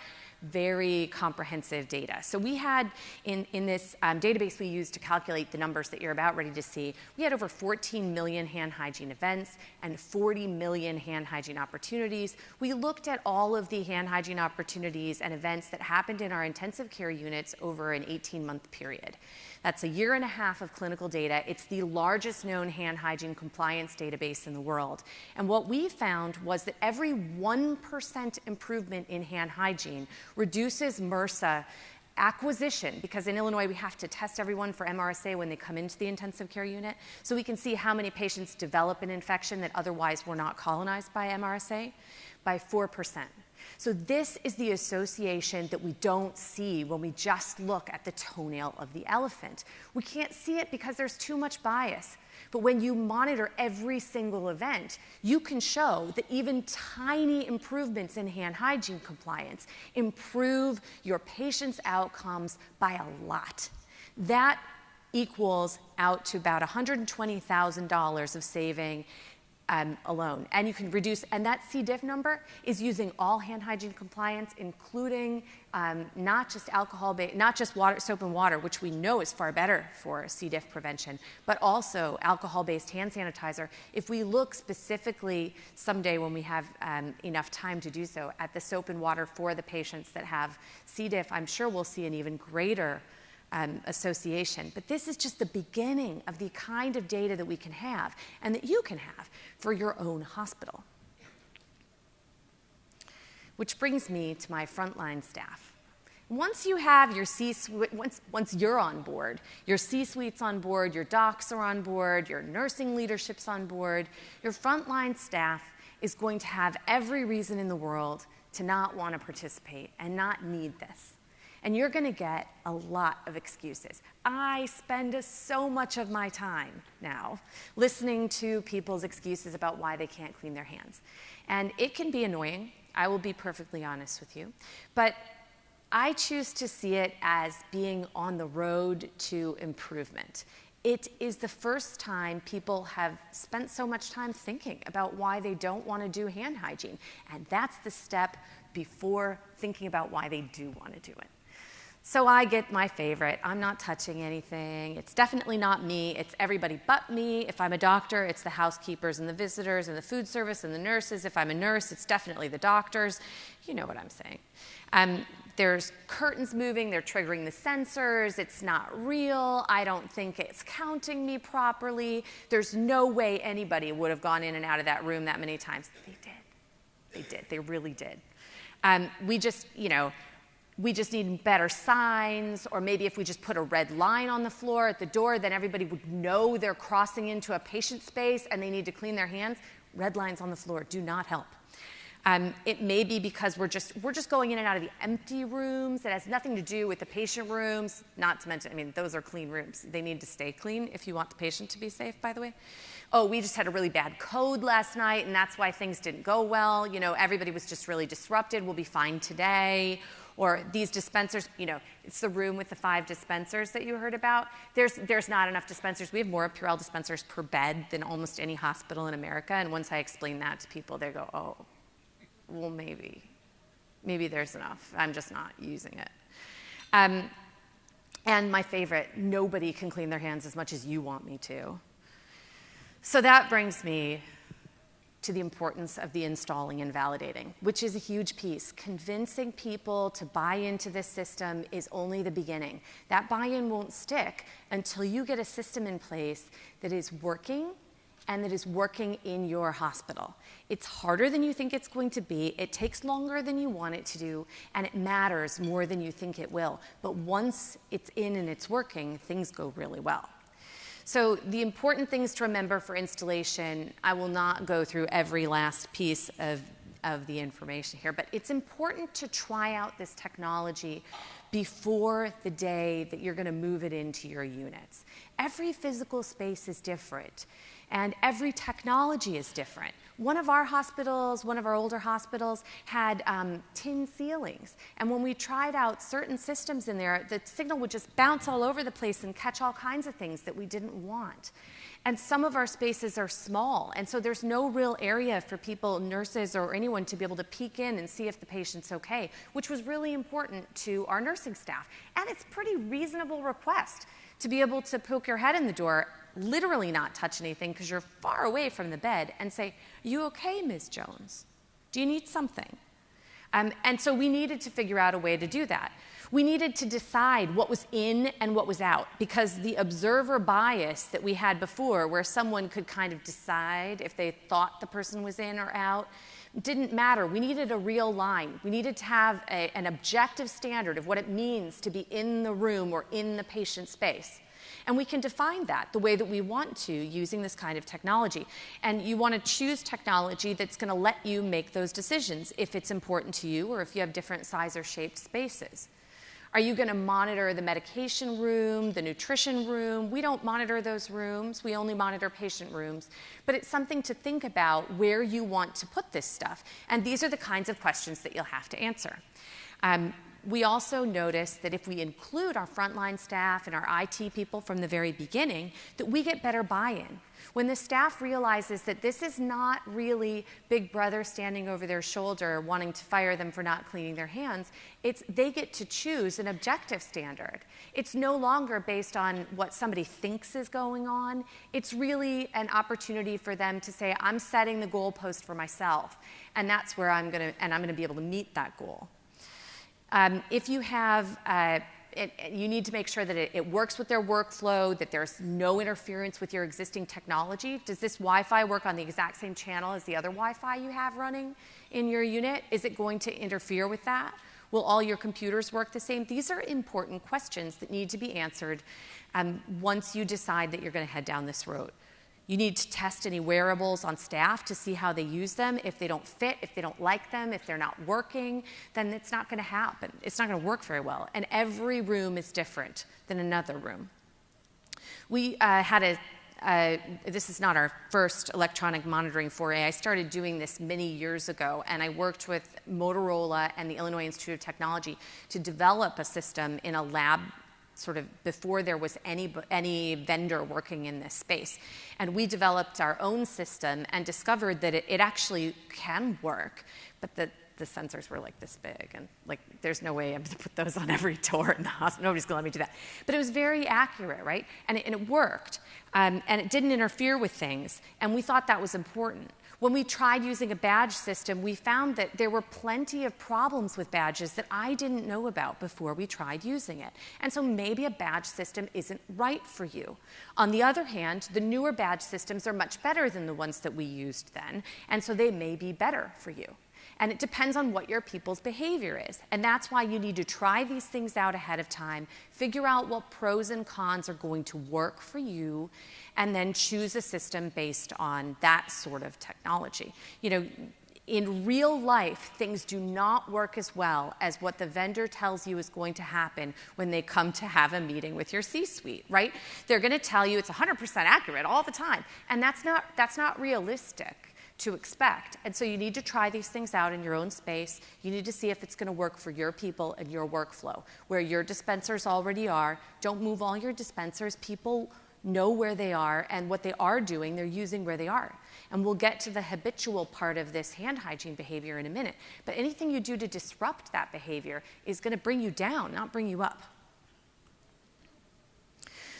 very comprehensive data. So we had, in this database we used to calculate the numbers that you're about ready to see, we had over 14 million hand hygiene events and 40 million hand hygiene opportunities. We looked at all of the hand hygiene opportunities and events that happened in our intensive care units over an 18-month period. That's a year and a half of clinical data. It's the largest known hand hygiene compliance database in the world. And what we found was that every 1% improvement in hand hygiene reduces MRSA acquisition, because in Illinois we have to test everyone for MRSA when they come into the intensive care unit, so we can see how many patients develop an infection that otherwise were not colonized by MRSA, by 4%. So this is the association that we don't see when we just look at the toenail of the elephant. We can't see it because there's too much bias. But when you monitor every single event, you can show that even tiny improvements in hand hygiene compliance improve your patient's outcomes by a lot. That equals out to about $120,000 of saving alone. And you can reduce, and that C. diff number is using all hand hygiene compliance, including not just not just soap and water, which we know is far better for C. diff prevention, but also alcohol-based hand sanitizer. If we look specifically someday when we have enough time to do so at the soap and water for the patients that have C. diff, I'm sure we'll see an even greater association. But this is just the beginning of the kind of data that we can have and that you can have for your own hospital. Which brings me to my frontline staff. Once you have your C-suite, once you're on board, your C-suite's on board, your docs are on board, your nursing leadership's on board, your frontline staff is going to have every reason in the world to not want to participate and not need this. And you're going to get a lot of excuses. I spend so much of my time now listening to people's excuses about why they can't clean their hands. And it can be annoying. I will be perfectly honest with you. But I choose to see it as being on the road to improvement. It is the first time people have spent so much time thinking about why they don't want to do hand hygiene. And that's the step before thinking about why they do want to do it. So I get my favorite. I'm not touching anything. It's definitely not me. It's everybody but me. If I'm a doctor, it's the housekeepers and the visitors and the food service and the nurses. If I'm a nurse, it's definitely the doctors. You know what I'm saying. There's curtains moving. They're triggering the sensors. It's not real. I don't think it's counting me properly. There's no way anybody would have gone in and out of that room that many times. They did. They did. They really did. We just need better signs, or maybe if we just put a red line on the floor at the door, then everybody would know they're crossing into a patient space and they need to clean their hands. Red lines on the floor do not help. It may be because we're just going in and out of the empty rooms. It has nothing to do with the patient rooms, not to mention, I mean, those are clean rooms. They need to stay clean if you want the patient to be safe, by the way. Oh, we just had a really bad code last night, and that's why things didn't go well. You know, everybody was just really disrupted. We'll be fine today. Or these dispensers, you know, it's the room with the 5 dispensers that you heard about. There's not enough dispensers. We have more Purell dispensers per bed than almost any hospital in America. And once I explain that to people, they go, oh, well, maybe there's enough. I'm just not using it. And my favorite, nobody can clean their hands as much as you want me to. So that brings me to the importance of the installing and validating, which is a huge piece. Convincing people to buy into this system is only the beginning. That buy-in won't stick until you get a system in place that is working and that is working in your hospital. It's harder than you think it's going to be. It takes longer than you want it to do, and it matters more than you think it will. But once it's in and it's working, things go really well. So the important things to remember for installation, I will not go through every last piece of the information here, but it's important to try out this technology before the day that you're going to move it into your units. Every physical space is different, and every technology is different. One of our hospitals, one of our older hospitals, had tin ceilings. And when we tried out certain systems in there, the signal would just bounce all over the place and catch all kinds of things that we didn't want. And some of our spaces are small, and so there's no real area for people, nurses or anyone, to be able to peek in and see if the patient's okay, which was really important to our nursing staff. And it's a pretty reasonable request to be able to poke your head in the door, literally not touch anything because you're far away from the bed, and say, "You okay, Ms. Jones? Do you need something?" And so we needed to figure out a way to do that. We needed to decide what was in and what was out, because the observer bias that we had before, where someone could kind of decide if they thought the person was in or out, didn't matter. We needed a real line. We needed to have an objective standard of what it means to be in the room or in the patient space. And we can define that the way that we want to using this kind of technology. And you want to choose technology that's going to let you make those decisions if it's important to you or if you have different size or shaped spaces. Are you going to monitor the medication room, the nutrition room? We don't monitor those rooms. We only monitor patient rooms. But it's something to think about where you want to put this stuff. And these are the kinds of questions that you'll have to answer. We also noticed that if we include our frontline staff and our IT people from the very beginning, that we get better buy-in. When the staff realizes that this is not really Big Brother standing over their shoulder wanting to fire them for not cleaning their hands, they get to choose an objective standard. It's no longer based on what somebody thinks is going on. It's really an opportunity for them to say, I'm setting the goalpost for myself, and that's where I'm going to be able to meet that goal. If you have you need to make sure that it works with their workflow, that there's no interference with your existing technology. Does this Wi-Fi work on the exact same channel as the other Wi-Fi you have running in your unit? Is it going to interfere with that? Will all your computers work the same? These are important questions that need to be answered once you decide that you're going to head down this road. You need to test any wearables on staff to see how they use them. If they don't fit, if they don't like them, if they're not working, then it's not going to happen. It's not going to work very well. And every room is different than another room. We had this is not our first electronic monitoring foray. I started doing this many years ago, and I worked with Motorola and the Illinois Institute of Technology to develop a system in a lab sort of before there was any vendor working in this space. And we developed our own system and discovered that it actually can work, but the sensors were like this big, and like there's no way I'm going to put those on every door in the hospital. Nobody's going to let me do that. But it was very accurate, right? And it worked. And it didn't interfere with things. And we thought that was important. When we tried using a badge system, we found that there were plenty of problems with badges that I didn't know about before we tried using it. And so maybe a badge system isn't right for you. On the other hand, the newer badge systems are much better than the ones that we used then, and so they may be better for you. And it depends on what your people's behavior is. And that's why you need to try these things out ahead of time, figure out what pros and cons are going to work for you, and then choose a system based on that sort of technology. You know, in real life, things do not work as well as what the vendor tells you is going to happen when they come to have a meeting with your C-suite, right? They're going to tell you it's 100% accurate all the time. And that's not realistic to expect. And so you need to try these things out in your own space. You need to see if it's going to work for your people and your workflow. Where your dispensers already are, don't move all your dispensers. People know where they are, and what they are doing, they're using where they are. And we'll get to the habitual part of this hand hygiene behavior in a minute. But anything you do to disrupt that behavior is going to bring you down, not bring you up.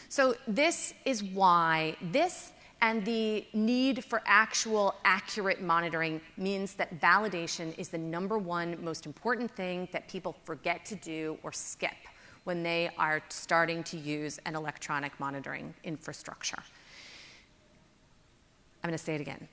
So this is why this and the need for actual accurate monitoring means that validation is the #1 most important thing that people forget to do or skip when they are starting to use an electronic monitoring infrastructure. I'm going to say it again.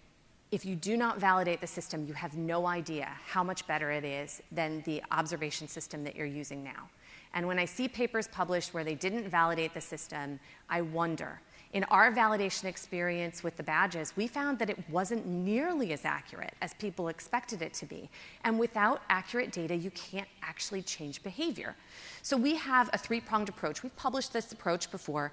If you do not validate the system, you have no idea how much better it is than the observation system that you're using now. And when I see papers published where they didn't validate the system, I wonder. In our validation experience with the badges, we found that it wasn't nearly as accurate as people expected it to be. And without accurate data, you can't actually change behavior. So we have a 3-pronged approach. We've published this approach before.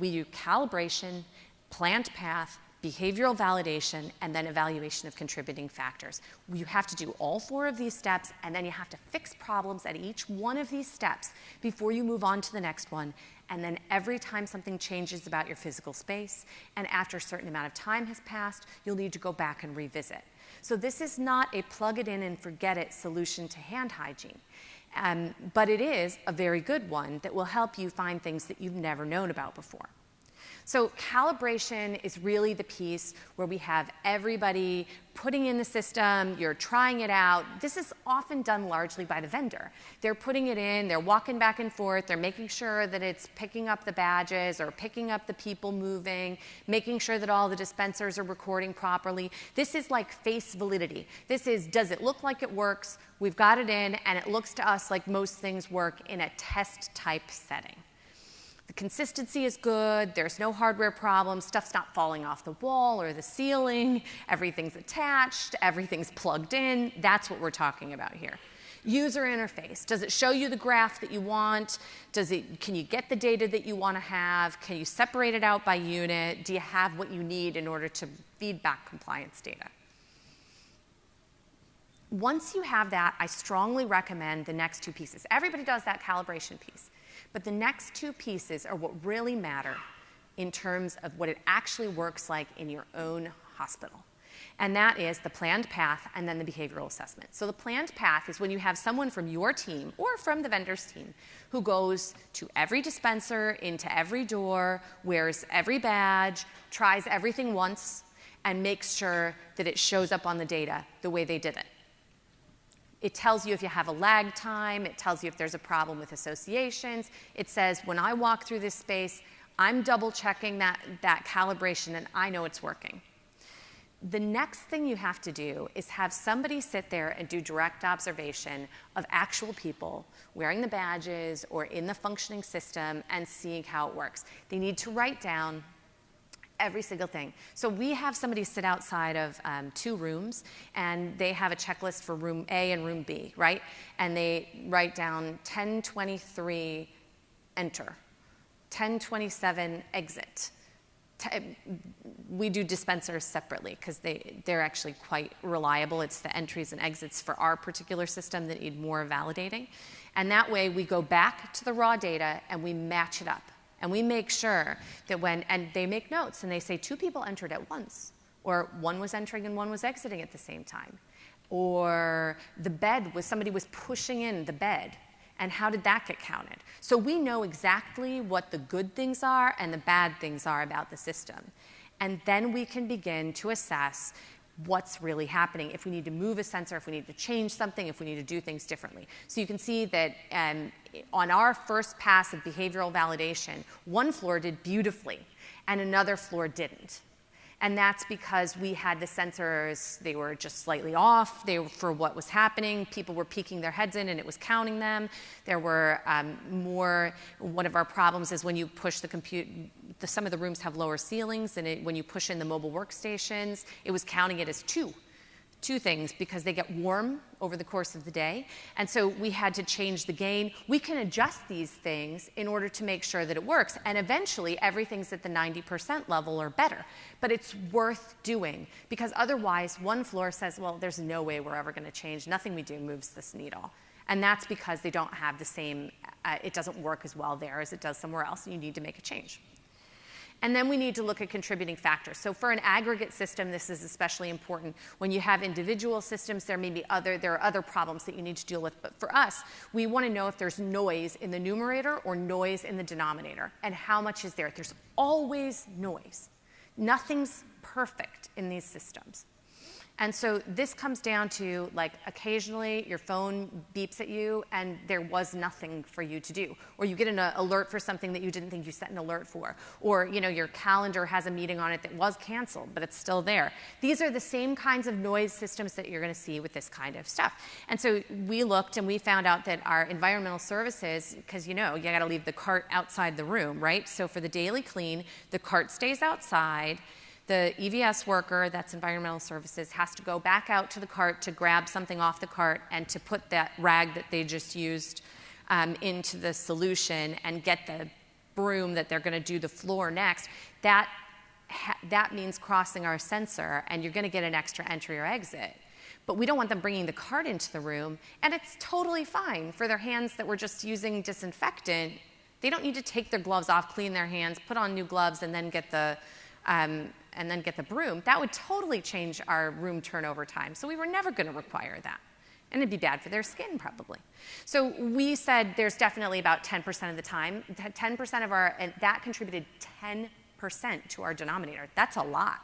We do calibration, planned path, behavioral validation, and then evaluation of contributing factors. You have to do all 4 of these steps, and then you have to fix problems at each one of these steps before you move on to the next one. And then every time something changes about your physical space, and after a certain amount of time has passed, you'll need to go back and revisit. So this is not a plug it in and forget it solution to hand hygiene. But it is a very good one that will help you find things that you've never known about before. So calibration is really the piece where we have everybody putting in the system, you're trying it out. This is often done largely by the vendor. They're putting it in, they're walking back and forth, they're making sure that it's picking up the badges or picking up the people moving, making sure that all the dispensers are recording properly. This is like face validity. This is, does it look like it works? We've got it in, and it looks to us like most things work in a test type setting. The consistency is good, there's no hardware problems, stuff's not falling off the wall or the ceiling, everything's attached, everything's plugged in. That's what we're talking about here. User interface. Does it show you the graph that you want? Can you get the data that you want to have? Can you separate it out by unit? Do you have what you need in order to feed back compliance data? Once you have that, I strongly recommend the next two pieces. Everybody does that calibration piece. But the next two pieces are what really matter in terms of what it actually works like in your own hospital. And that is the planned path and then the behavioral assessment. So the planned path is when you have someone from your team or from the vendor's team who goes to every dispenser, into every door, wears every badge, tries everything once, and makes sure that it shows up on the data the way they did it. It tells you if you have a lag time. It tells you if there's a problem with associations. It says, when I walk through this space, I'm double checking that calibration and I know it's working. The next thing you have to do is have somebody sit there and do direct observation of actual people wearing the badges or in the functioning system and seeing how it works. They need to write down every single thing. So we have somebody sit outside of 2 rooms, and they have a checklist for room A and room B, right? And they write down 1023 enter, 1027 exit. We do dispensers separately because they're actually quite reliable. It's the entries and exits for our particular system that need more validating. And that way we go back to the raw data and we match it up. And we make sure that and they make notes and they say 2 people entered at once, or 1 was entering and 1 was exiting at the same time. Or the bed somebody was pushing in the bed, and how did that get counted? So we know exactly what the good things are and the bad things are about the system. And then we can begin to assess what's really happening, if we need to move a sensor, if we need to change something, if we need to do things differently. So you can see that on our first pass of behavioral validation, 1 floor did beautifully and another floor didn't. And that's because we had the sensors, they were just slightly off for what was happening. People were peeking their heads in and it was counting them. There were one of our problems is when you push the compute, some of the rooms have lower ceilings, and when you push in the mobile workstations, it was counting it as two things because they get warm over the course of the day. And so we had to change the gain. We can adjust these things in order to make sure that it works. And eventually, everything's at the 90% level or better. But it's worth doing because otherwise, 1 floor says, well, there's no way we're ever going to change. Nothing we do moves this needle. And that's because they don't have the same, it doesn't work as well there as it does somewhere else, and you need to make a change. And then we need to look at contributing factors. So for an aggregate system, this is especially important. When you have individual systems, there are other problems that you need to deal with. But for us, we want to know if there's noise in the numerator or noise in the denominator, and how much is there. There's always noise. Nothing's perfect in these systems. And so this comes down to, like, occasionally your phone beeps at you and there was nothing for you to do. Or you get an alert for something that you didn't think you set an alert for. Or, your calendar has a meeting on it that was canceled, but it's still there. These are the same kinds of noise systems that you're going to see with this kind of stuff. And so we looked and we found out that our environmental services, because, you got to leave the cart outside the room, right? So for the daily clean, the cart stays outside. The EVS worker, that's environmental services, has to go back out to the cart to grab something off the cart and to put that rag that they just used into the solution and get the broom that they're going to do the floor next. That means crossing our sensor, and you're going to get an extra entry or exit. But we don't want them bringing the cart into the room, and it's totally fine for their hands that were just using disinfectant. They don't need to take their gloves off, clean their hands, put on new gloves, and then get the broom. That would totally change our room turnover time. So we were never going to require that. And it'd be bad for their skin, probably. So we said there's definitely about 10% of the time. 10% of and that contributed 10% to our denominator. That's a lot.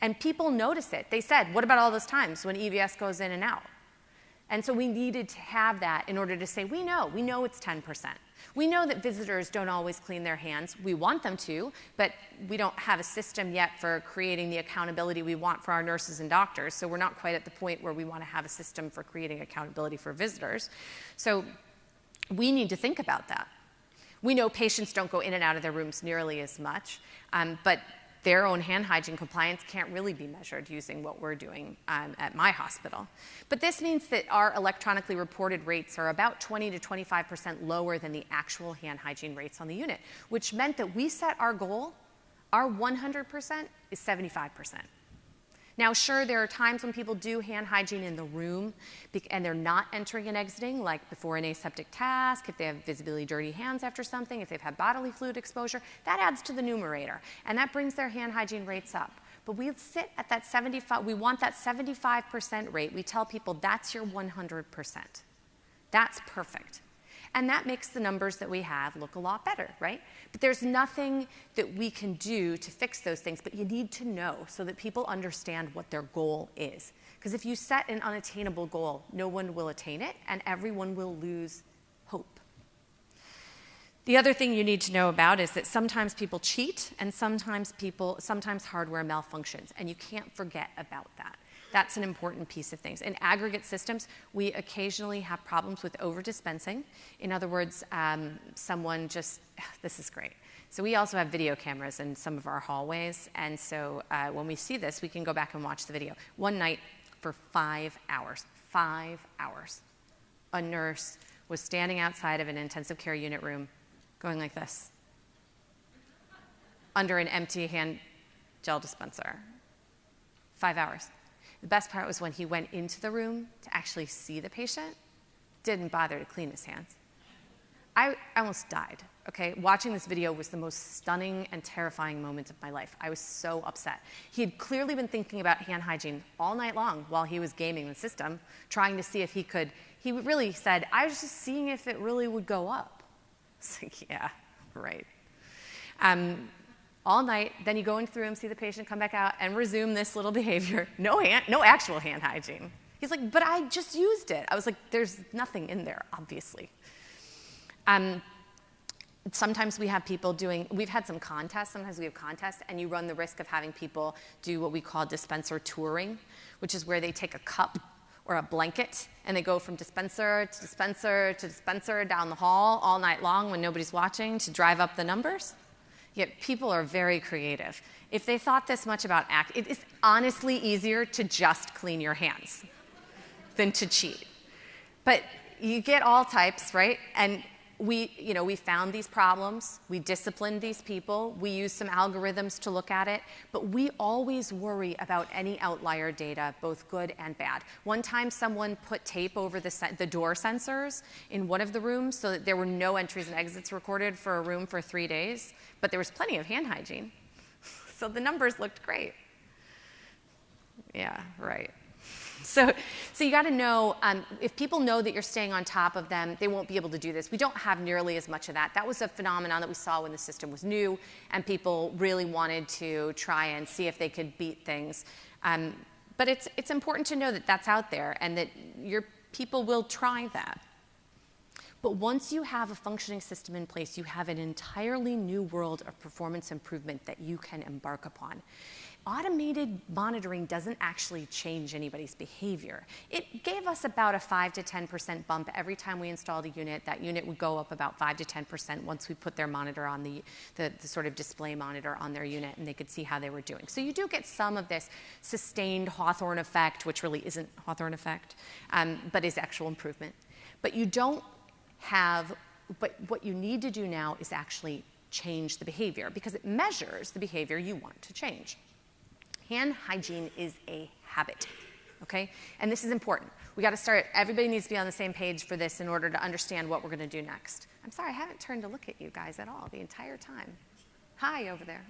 And people notice it. They said, what about all those times when EVS goes in and out? And so we needed to have that in order to say, we know it's 10%. We know that visitors don't always clean their hands. We want them to, but we don't have a system yet for creating the accountability we want for our nurses and doctors, so we're not quite at the point where we want to have a system for creating accountability for visitors. So we need to think about that. We know patients don't go in and out of their rooms nearly as much, but their own hand hygiene compliance can't really be measured using what we're doing at my hospital. But this means that our electronically reported rates are about 20 to 25% lower than the actual hand hygiene rates on the unit, which meant that we set our goal, our 100% is 75%. Now, sure, there are times when people do hand hygiene in the room and they're not entering and exiting, like before an aseptic task, if they have visibly dirty hands after something, if they've had bodily fluid exposure, that adds to the numerator, and that brings their hand hygiene rates up. But we sit at that 75, we want that 75% rate. We tell people that's your 100%. That's perfect. And that makes the numbers that we have look a lot better, right? But there's nothing that we can do to fix those things, but you need to know so that people understand what their goal is. Because if you set an unattainable goal, no one will attain it, and everyone will lose hope. The other thing you need to know about is that sometimes people cheat, and sometimes hardware malfunctions, and you can't forget about that. That's an important piece of things. In aggregate systems, we occasionally have problems with over-dispensing. In other words, someone just, this is great. So we also have video cameras in some of our hallways, and so when we see this, we can go back and watch the video. One night for 5 hours, a nurse was standing outside of an intensive care unit room going like this under an empty hand gel dispenser. 5 hours. The best part was when he went into the room to actually see the patient, didn't bother to clean his hands. I almost died, okay? Watching this video was the most stunning and terrifying moment of my life. I was so upset. He had clearly been thinking about hand hygiene all night long while he was gaming the system, trying to see if he could. He really said, I was just seeing if it really would go up. It's like, yeah, right. All night, then you go into the room, see the patient, come back out, and resume this little behavior. No actual hand hygiene. He's like, but I just used it. I was like, there's nothing in there, obviously. Sometimes we have people we've had some contests, sometimes we have contests, and you run the risk of having people do what we call dispenser touring, which is where they take a cup or a blanket, and they go from dispenser to dispenser to dispenser down the hall all night long when nobody's watching to drive up the numbers. Yet people are very creative. If they thought this much about it is honestly easier to just clean your hands than to cheat. But you get all types, right? And we found these problems. We disciplined these people. We used some algorithms to look at it. But we always worry about any outlier data, both good and bad. One time, someone put tape over the door sensors in one of the rooms so that there were no entries and exits recorded for a room for 3 days. But there was plenty of hand hygiene. So the numbers looked great. Yeah, right. So you got to know, if people know that you're staying on top of them, they won't be able to do this. We don't have nearly as much of that. That was a phenomenon that we saw when the system was new, and people really wanted to try and see if they could beat things. But it's important to know that that's out there and that your people will try that. But once you have a functioning system in place, you have an entirely new world of performance improvement that you can embark upon. Automated monitoring doesn't actually change anybody's behavior. It gave us about a 5 to 10% bump every time we installed a unit. That unit would go up about 5 to 10% once we put their monitor on the sort of display monitor on their unit, and they could see how they were doing. So you do get some of this sustained Hawthorne effect, which really isn't Hawthorne effect, but is actual improvement. But you don't have, but what you need to do now is actually change the behavior, because it measures the behavior you want to change. Hand hygiene is a habit, okay? And this is important. We got to start, everybody needs to be on the same page for this in order to understand what we're going to do next. I'm sorry, I haven't turned to look at you guys at all the entire time. Hi, over there.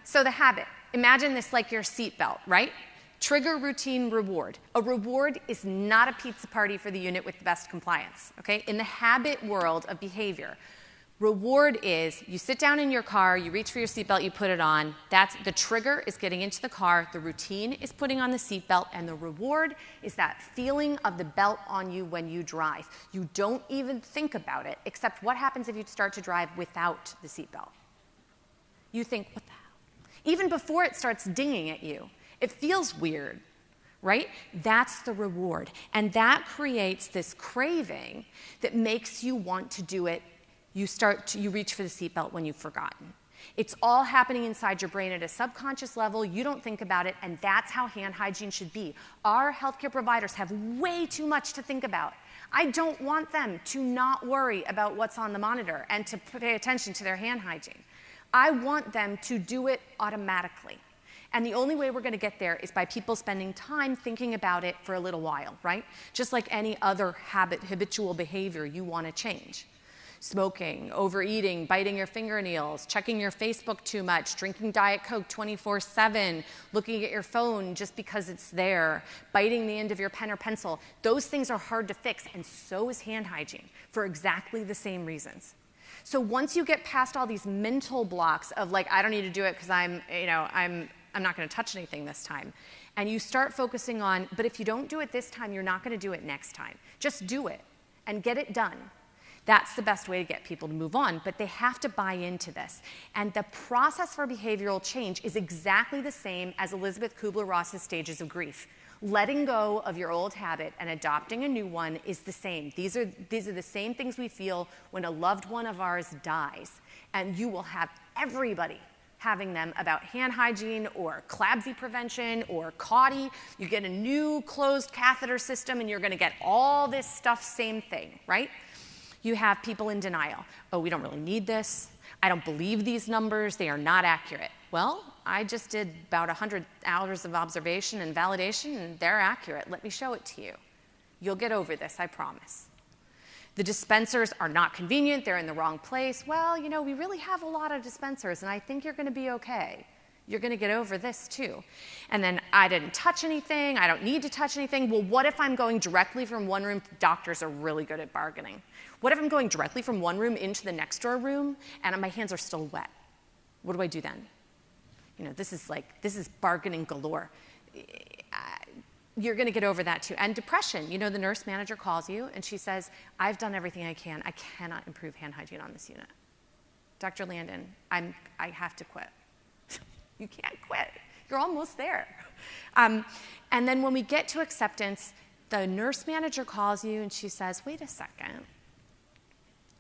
So the habit, imagine this like your seatbelt, right? Trigger, routine, reward. A reward is not a pizza party for the unit with the best compliance, okay? In the habit world of behavior, reward is you sit down in your car, you reach for your seatbelt, you put it on. That's the trigger is getting into the car, the routine is putting on the seatbelt, and the reward is that feeling of the belt on you when you drive. You don't even think about it, except what happens if you start to drive without the seatbelt? You think, what the hell? Even before it starts dinging at you, it feels weird, right? That's the reward. And that creates this craving that makes you want to do it. You reach for the seatbelt when you've forgotten. It's all happening inside your brain at a subconscious level. You don't think about it, and that's how hand hygiene should be. Our healthcare providers have way too much to think about. I don't want them to not worry about what's on the monitor and to pay attention to their hand hygiene. I want them to do it automatically. And the only way we're going to get there is by people spending time thinking about it for a little while, right? Just like any other habitual behavior you want to change. Smoking, overeating, biting your fingernails, checking your Facebook too much, drinking Diet Coke 24/7, looking at your phone just because it's there, biting the end of your pen or pencil. Those things are hard to fix, and so is hand hygiene, for exactly the same reasons. So once you get past all these mental blocks of like, I don't need to do it because I'm not going to touch anything this time, and you start focusing on, but if you don't do it this time, you're not going to do it next time. Just do it and get it done. That's the best way to get people to move on, but they have to buy into this. And the process for behavioral change is exactly the same as Elizabeth Kubler-Ross's stages of grief. Letting go of your old habit and adopting a new one is the same. These are the same things we feel when a loved one of ours dies. And you will have everybody having them about hand hygiene or CLABSI prevention or CAUTI. You get a new closed catheter system and you're going to get all this stuff, same thing, right? You have people in denial. Oh, we don't really need this. I don't believe these numbers. They are not accurate. Well, I just did about 100 hours of observation and validation, and they're accurate. Let me show it to you. You'll get over this, I promise. The dispensers are not convenient. They're in the wrong place. Well, we really have a lot of dispensers, and I think you're going to be okay. You're going to get over this too. And then I didn't touch anything. I don't need to touch anything. Well, what if I'm going directly from one room? Doctors are really good at bargaining. What if I'm going directly from one room into the next door room and my hands are still wet? What do I do then? This is bargaining galore. You're going to get over that too. And depression, the nurse manager calls you and she says, I've done everything I can. I cannot improve hand hygiene on this unit. Dr. Landon, I have to quit. You can't quit. You're almost there. And then when we get to acceptance, the nurse manager calls you and she says, wait a second.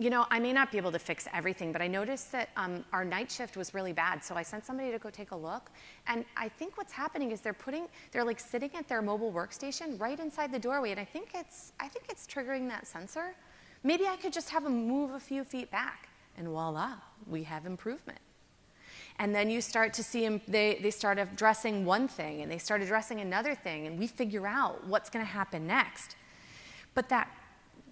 I may not be able to fix everything, but I noticed that our night shift was really bad, so I sent somebody to go take a look. And I think what's happening is they're like sitting at their mobile workstation right inside the doorway, and I think it's triggering that sensor. Maybe I could just have them move a few feet back, and voila, we have improvement. And then you start to see them, they start addressing one thing, and they start addressing another thing, and we figure out what's going to happen next. But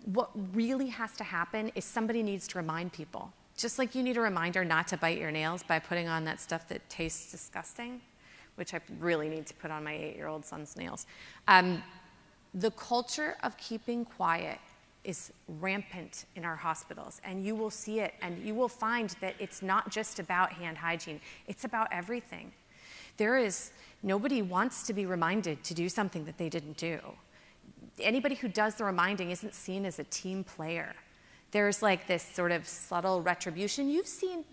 what really has to happen is somebody needs to remind people. Just like you need a reminder not to bite your nails by putting on that stuff that tastes disgusting, which I really need to put on my 8-year-old son's nails. The culture of keeping quiet is rampant in our hospitals, and you will see it, and you will find that it's not just about hand hygiene, it's about everything. Nobody wants to be reminded to do something that they didn't do. Anybody who does the reminding isn't seen as a team player. There's like this sort of subtle retribution. You've seen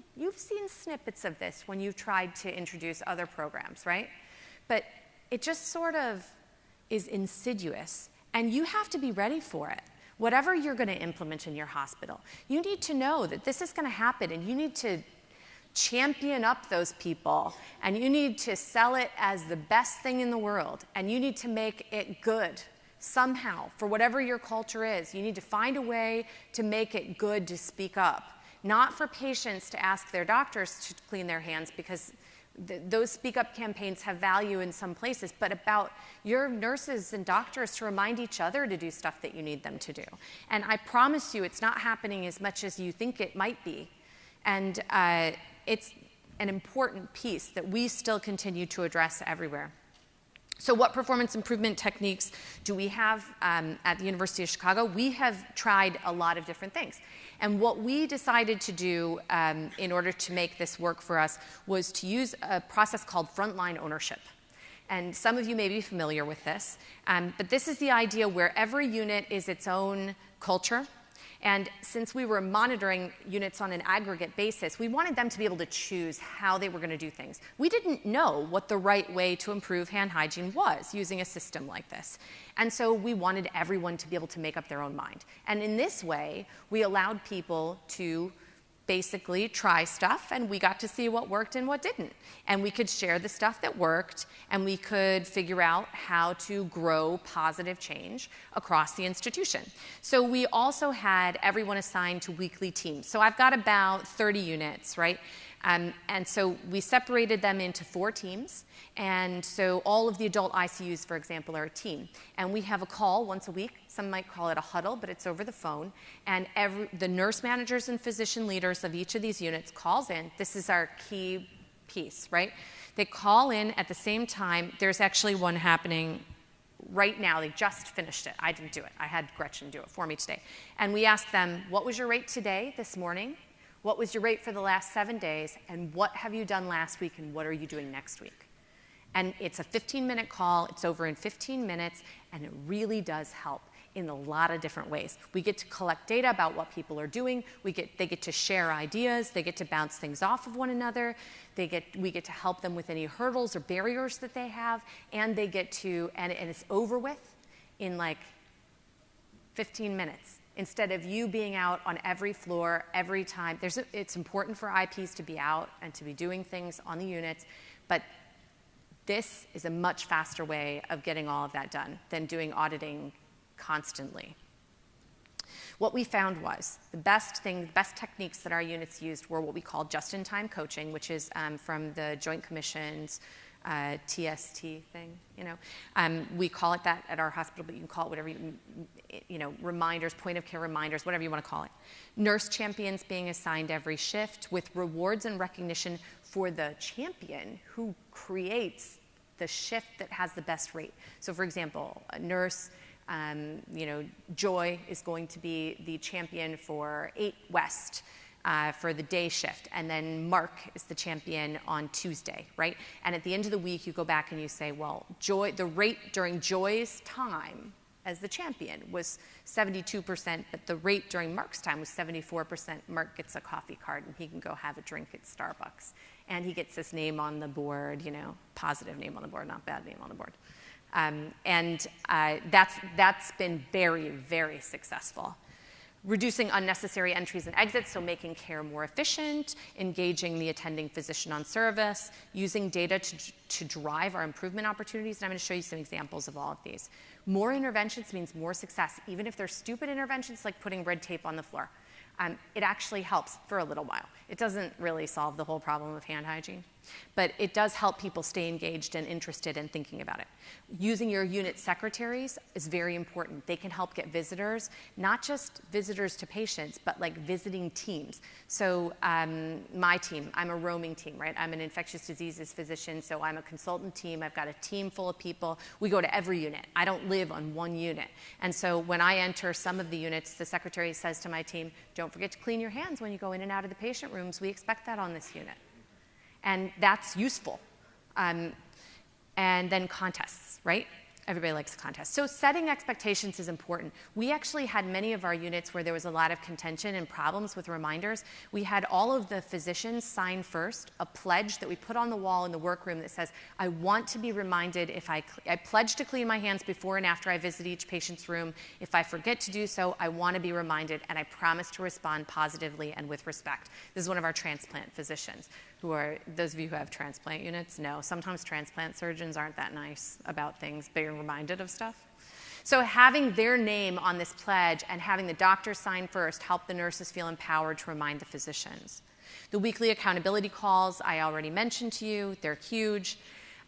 snippets of this when you've tried to introduce other programs, right? But it just sort of is insidious, and you have to be ready for it. Whatever you're going to implement in your hospital, you need to know that this is going to happen, and you need to champion up those people, and you need to sell it as the best thing in the world, and you need to make it good. Somehow, for whatever your culture is, you need to find a way to make it good to speak up. Not for patients to ask their doctors to clean their hands, because those speak up campaigns have value in some places, but about your nurses and doctors to remind each other to do stuff that you need them to do. And I promise you, it's not happening as much as you think it might be. And it's an important piece that we still continue to address everywhere. So what performance improvement techniques do we have at the University of Chicago? We have tried a lot of different things. And what we decided to do in order to make this work for us was to use a process called frontline ownership. And some of you may be familiar with this, but this is the idea where every unit is its own culture. And since we were monitoring units on an aggregate basis, we wanted them to be able to choose how they were going to do things. We didn't know what the right way to improve hand hygiene was using a system like this. And so we wanted everyone to be able to make up their own mind. And in this way, we allowed people to basically try stuff, and we got to see what worked and what didn't. And we could share the stuff that worked, and we could figure out how to grow positive change across the institution. So we also had everyone assigned to weekly teams. So I've got about 30 units, right? And so we separated them into 4 teams. And so all of the adult ICUs, for example, are a team. And we have a call once a week. Some might call it a huddle, but it's over the phone. And the nurse managers and physician leaders of each of these units calls in. This is our key piece, right? They call in at the same time. There's actually one happening right now. They just finished it. I didn't do it. I had Gretchen do it for me today. And we asked them, what was your rate today, this morning? What was your rate for the last 7 days? And what have you done last week? And what are you doing next week? And it's a 15-minute call. It's over in 15 minutes. And it really does help in a lot of different ways. We get to collect data about what people are doing. They get to share ideas. They get to bounce things off of one another. We get to help them with any hurdles or barriers that they have. And they get to, and it's over with in like 15 minutes. Instead of you being out on every floor, every time. It's important for IPs to be out and to be doing things on the units, but this is a much faster way of getting all of that done than doing auditing constantly. What we found was the best techniques that our units used were what we call just-in-time coaching, which is from the Joint Commission's TST thing, we call it that at our hospital, but you can call it whatever reminders, point of care reminders, whatever you want to call it. Nurse champions being assigned every shift with rewards and recognition for the champion who creates the shift that has the best rate. So for example, a nurse, Joy is going to be the champion for 8 West. For the day shift, and then Mark is the champion on Tuesday, right? And at the end of the week, you go back and you say, well, the rate during Joy's time as the champion was 72%, but the rate during Mark's time was 74%. Mark gets a coffee card, and he can go have a drink at Starbucks. And he gets his name on the board, positive name on the board, not bad name on the board. That's been very, very successful. Reducing unnecessary entries and exits, so making care more efficient, engaging the attending physician on service, using data to drive our improvement opportunities. And I'm going to show you some examples of all of these. More interventions means more success, even if they're stupid interventions like putting red tape on the floor. It actually helps for a little while. It doesn't really solve the whole problem of hand hygiene, but it does help people stay engaged and interested in thinking about it. Using your unit secretaries is very important. They can help get visitors, not just visitors to patients, but like visiting teams. So my team, I'm a roaming team, right? I'm an infectious diseases physician, so I'm a consultant team. I've got a team full of people. We go to every unit. I don't live on one unit. And so when I enter some of the units, the secretary says to my team, don't forget to clean your hands when you go in and out of the patient rooms. We expect that on this unit. And that's useful. And then contests, right? Everybody likes contests. So setting expectations is important. We actually had many of our units where there was a lot of contention and problems with reminders. We had all of the physicians sign first a pledge that we put on the wall in the workroom that says, I want to be reminded if I pledge to clean my hands before and after I visit each patient's room. If I forget to do so, I want to be reminded, and I promise to respond positively and with respect. This is one of our transplant physicians. Those of you who have transplant units know sometimes transplant surgeons aren't that nice about things, being reminded of stuff. So having their name on this pledge and having the doctor sign first help the nurses feel empowered to remind the physicians. The weekly accountability calls I already mentioned to you, they're huge.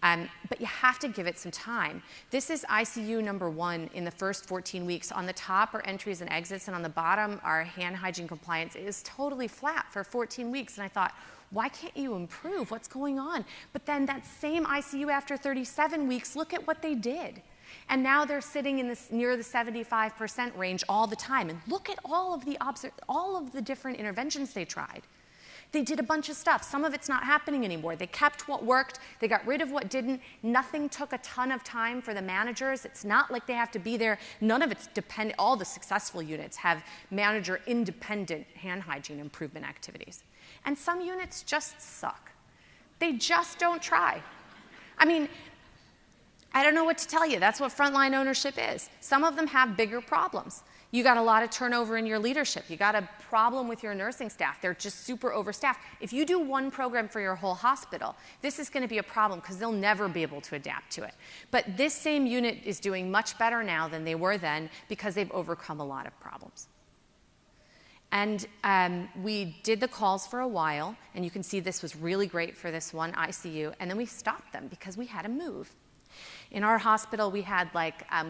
But you have to give it some time. This is ICU number 1 in the first 14 weeks. On the top are entries and exits, and on the bottom our hand hygiene compliance is totally flat for 14 weeks. And I thought, why can't you improve? What's going on? But then that same ICU after 37 weeks, look at what they did. And now they're sitting in near the 75% range all the time. And look at all of the different interventions they tried. They did a bunch of stuff. Some of it's not happening anymore. They kept what worked. They got rid of what didn't. Nothing took a ton of time for the managers. It's not like they have to be there. None of it's dependent. All the successful units have manager-independent hand hygiene improvement activities. And some units just suck. They just don't try. I mean, I don't know what to tell you. That's what frontline ownership is. Some of them have bigger problems. You got a lot of turnover in your leadership. You got a problem with your nursing staff. They're just super overstaffed. If you do one program for your whole hospital, this is going to be a problem because they'll never be able to adapt to it. But this same unit is doing much better now than they were then because they've overcome a lot of problems. And we did the calls for a while, and you can see this was really great for this one ICU, and then we stopped them because we had to move. In our hospital, we had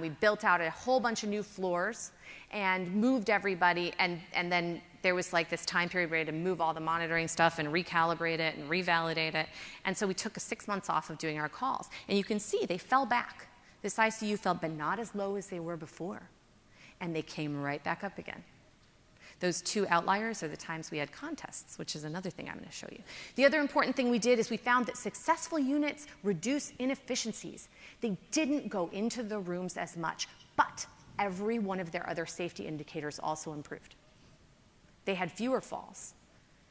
we built out a whole bunch of new floors and moved everybody, and then there was this time period where we had to move all the monitoring stuff and recalibrate it and revalidate it. And so we took 6 months off of doing our calls. And you can see they fell back. This ICU fell, but not as low as they were before. And they came right back up again. Those 2 outliers are the times we had contests, which is another thing I'm going to show you. The other important thing we did is we found that successful units reduce inefficiencies. They didn't go into the rooms as much, but every one of their other safety indicators also improved. They had fewer falls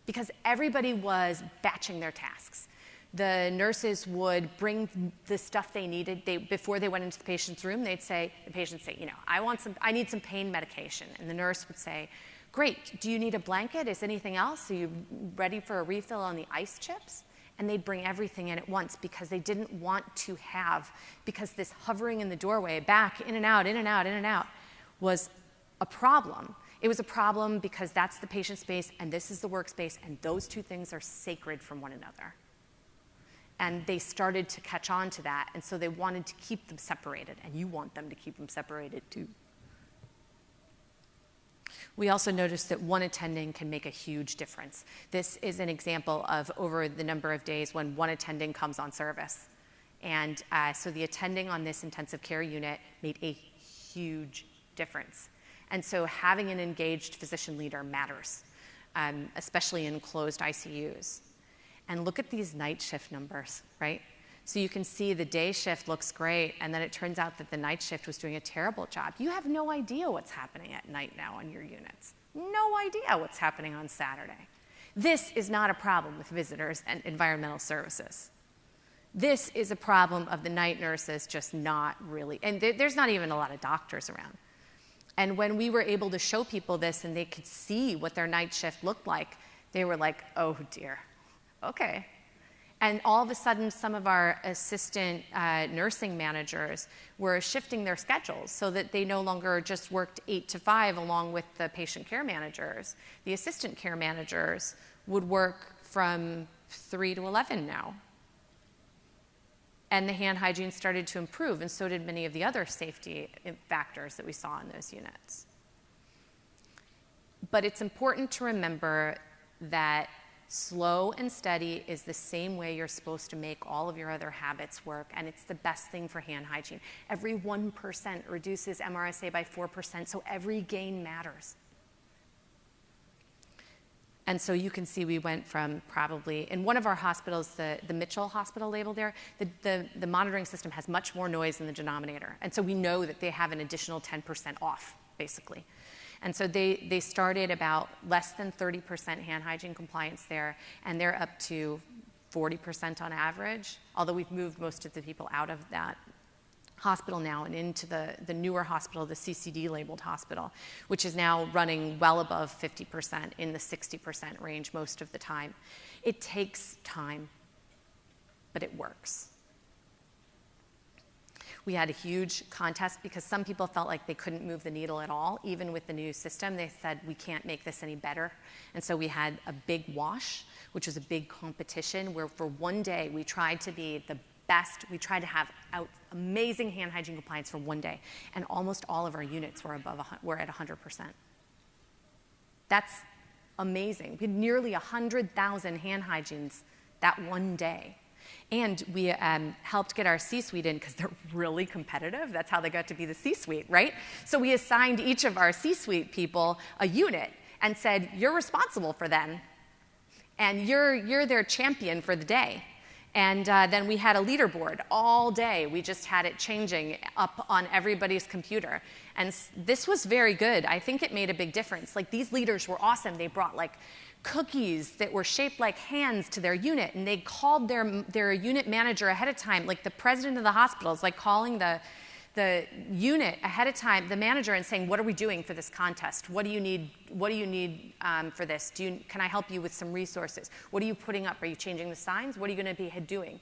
because everybody was batching their tasks. The nurses would bring the stuff they needed. Before they went into the patient's room, the patient say, I need some pain medication. And the nurse would say, great, do you need a blanket? Is anything else? Are you ready for a refill on the ice chips? And they'd bring everything in at once because they didn't want to because this hovering in the doorway, back, in and out, in and out, in and out, was a problem. It was a problem because that's the patient space and this is the workspace, and those 2 things are sacred from one another. And they started to catch on to that, and so they wanted to keep them separated, and you want them to keep them separated too. We also noticed that one attending can make a huge difference. This is an example of over the number of days when one attending comes on service. And so the attending on this intensive care unit made a huge difference. And so having an engaged physician leader matters, especially in closed ICUs. And look at these night shift numbers, right? So you can see the day shift looks great, and then it turns out that the night shift was doing a terrible job. You have no idea what's happening at night now on your units. No idea what's happening on Saturday. This is not a problem with visitors and environmental services. This is a problem of the night nurses just not really, and there's not even a lot of doctors around. And when we were able to show people this and they could see what their night shift looked like, they were like, oh dear, okay. And all of a sudden, some of our assistant nursing managers were shifting their schedules so that they no longer just worked 8 to 5 along with the patient care managers. The assistant care managers would work from 3 to 11 now. And the hand hygiene started to improve, and so did many of the other safety factors that we saw in those units. But it's important to remember that slow and steady is the same way you're supposed to make all of your other habits work, and it's the best thing for hand hygiene. Every 1% reduces MRSA by 4%, so every gain matters. And so you can see we went from probably, in one of our hospitals, the Mitchell Hospital labeled there, the monitoring system has much more noise in the denominator. And so we know that they have an additional 10% off, basically. And so they started about less than 30% hand hygiene compliance there, and they're up to 40% on average, although we've moved most of the people out of that hospital now and into the newer hospital, the CCD labeled hospital, which is now running well above 50%, in the 60% range most of the time. It takes time, but it works. We had a huge contest because some people felt like they couldn't move the needle at all, even with the new system. They said, we can't make this any better. And so we had a big wash, which was a big competition where for one day we tried to be the best. We tried to have amazing hand hygiene compliance for one day, and almost all of our units were at 100%. That's amazing. We had nearly 100,000 hand hygienes that one day. And we helped get our C-suite in because they're really competitive. That's how they got to be the C-suite, right? So we assigned each of our C-suite people a unit and said, you're responsible for them, and you're their champion for the day. And then we had a leaderboard all day. We just had it changing up on everybody's computer. And this was very good. I think it made a big difference. Like, these leaders were awesome. They brought like cookies that were shaped like hands to their unit, and they called their unit manager ahead of time, like the president of the hospital is like calling the unit ahead of time, the manager, and saying, what are we doing for this contest? What do you need for this? Can I help you with some resources? What are you putting up? Are you changing the signs? What are you going to be doing?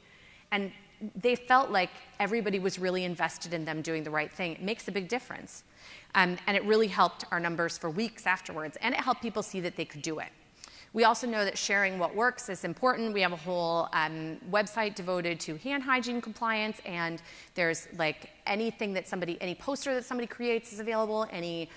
And they felt like everybody was really invested in them doing the right thing. It makes a big difference. And it really helped our numbers for weeks afterwards, and it helped people see that they could do it. We also know that sharing what works is important. We have a whole website devoted to hand hygiene compliance, and there's like anything that any poster that somebody creates is available, any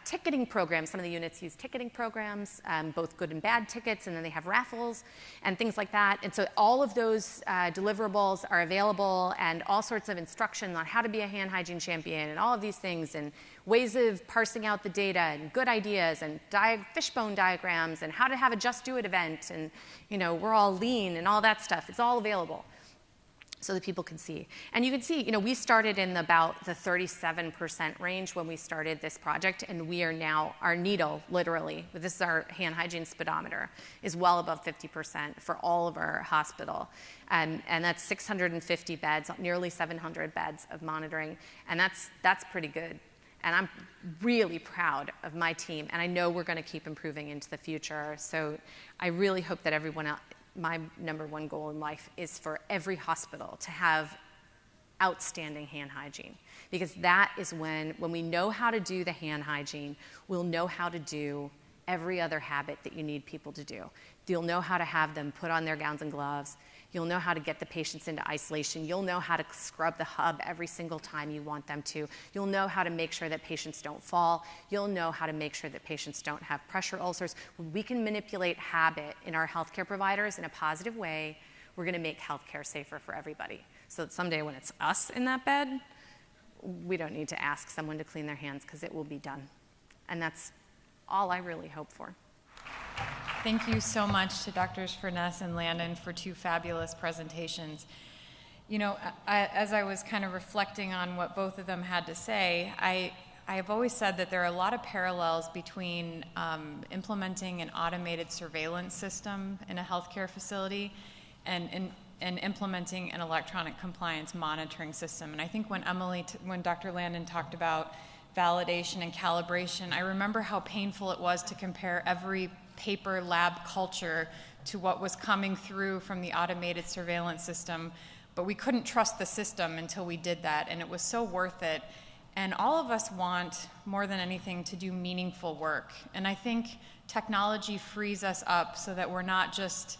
ticketing programs. Some of the units use ticketing programs, both good and bad tickets, and then they have raffles and things like that. And so all of those deliverables are available, and all sorts of instruction on how to be a hand hygiene champion and all of these things, and ways of parsing out the data and good ideas and fishbone diagrams and how to have a Just Do It event, and we're all lean and all that stuff. It's all available so that people can see. And you can see, we started in about the 37% range when we started this project, and we are now, our needle, literally, this is our hand hygiene speedometer, is well above 50% for all of our hospital. And that's 650 beds, nearly 700 beds of monitoring, and that's pretty good. And I'm really proud of my team, and I know we're going to keep improving into the future. So I really hope that everyone else, my number one goal in life is for every hospital to have outstanding hand hygiene, because that is when we know how to do the hand hygiene, we'll know how to do every other habit that you need people to do. You'll know how to have them put on their gowns and gloves. You'll know how to get the patients into isolation. You'll know how to scrub the hub every single time you want them to. You'll know how to make sure that patients don't fall. You'll know how to make sure that patients don't have pressure ulcers. When we can manipulate habit in our healthcare providers in a positive way, we're going to make healthcare safer for everybody. So that someday when it's us in that bed, we don't need to ask someone to clean their hands, because it will be done. And that's all I really hope for. Thank you so much to Drs. Furness and Landon for two fabulous presentations. As I was kind of reflecting on what both of them had to say, I have always said that there are a lot of parallels between implementing an automated surveillance system in a healthcare facility and implementing an electronic compliance monitoring system. And I think when Dr. Landon talked about validation and calibration, I remember how painful it was to compare every paper lab culture to what was coming through from the automated surveillance system, but we couldn't trust the system until we did that, and it was so worth it. And all of us want, more than anything, to do meaningful work. And I think technology frees us up so that we're not just,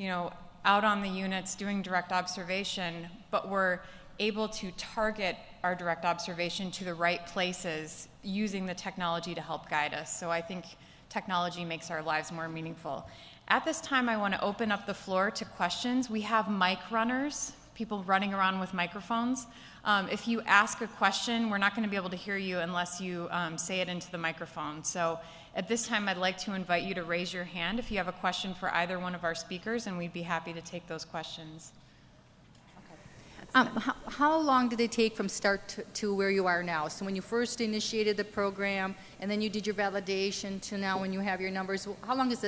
out on the units doing direct observation, but we're able to target our direct observation to the right places using the technology to help guide us. So I think technology makes our lives more meaningful. At this time, I want to open up the floor to questions. We have mic runners, people running around with microphones. If you ask a question, we're not going to be able to hear you unless you say it into the microphone. So at this time, I'd like to invite you to raise your hand if you have a question for either one of our speakers, and we'd be happy to take those questions. How long did it take from start to where you are now? So when you first initiated the program, and then you did your validation, to now when you have your numbers, how long has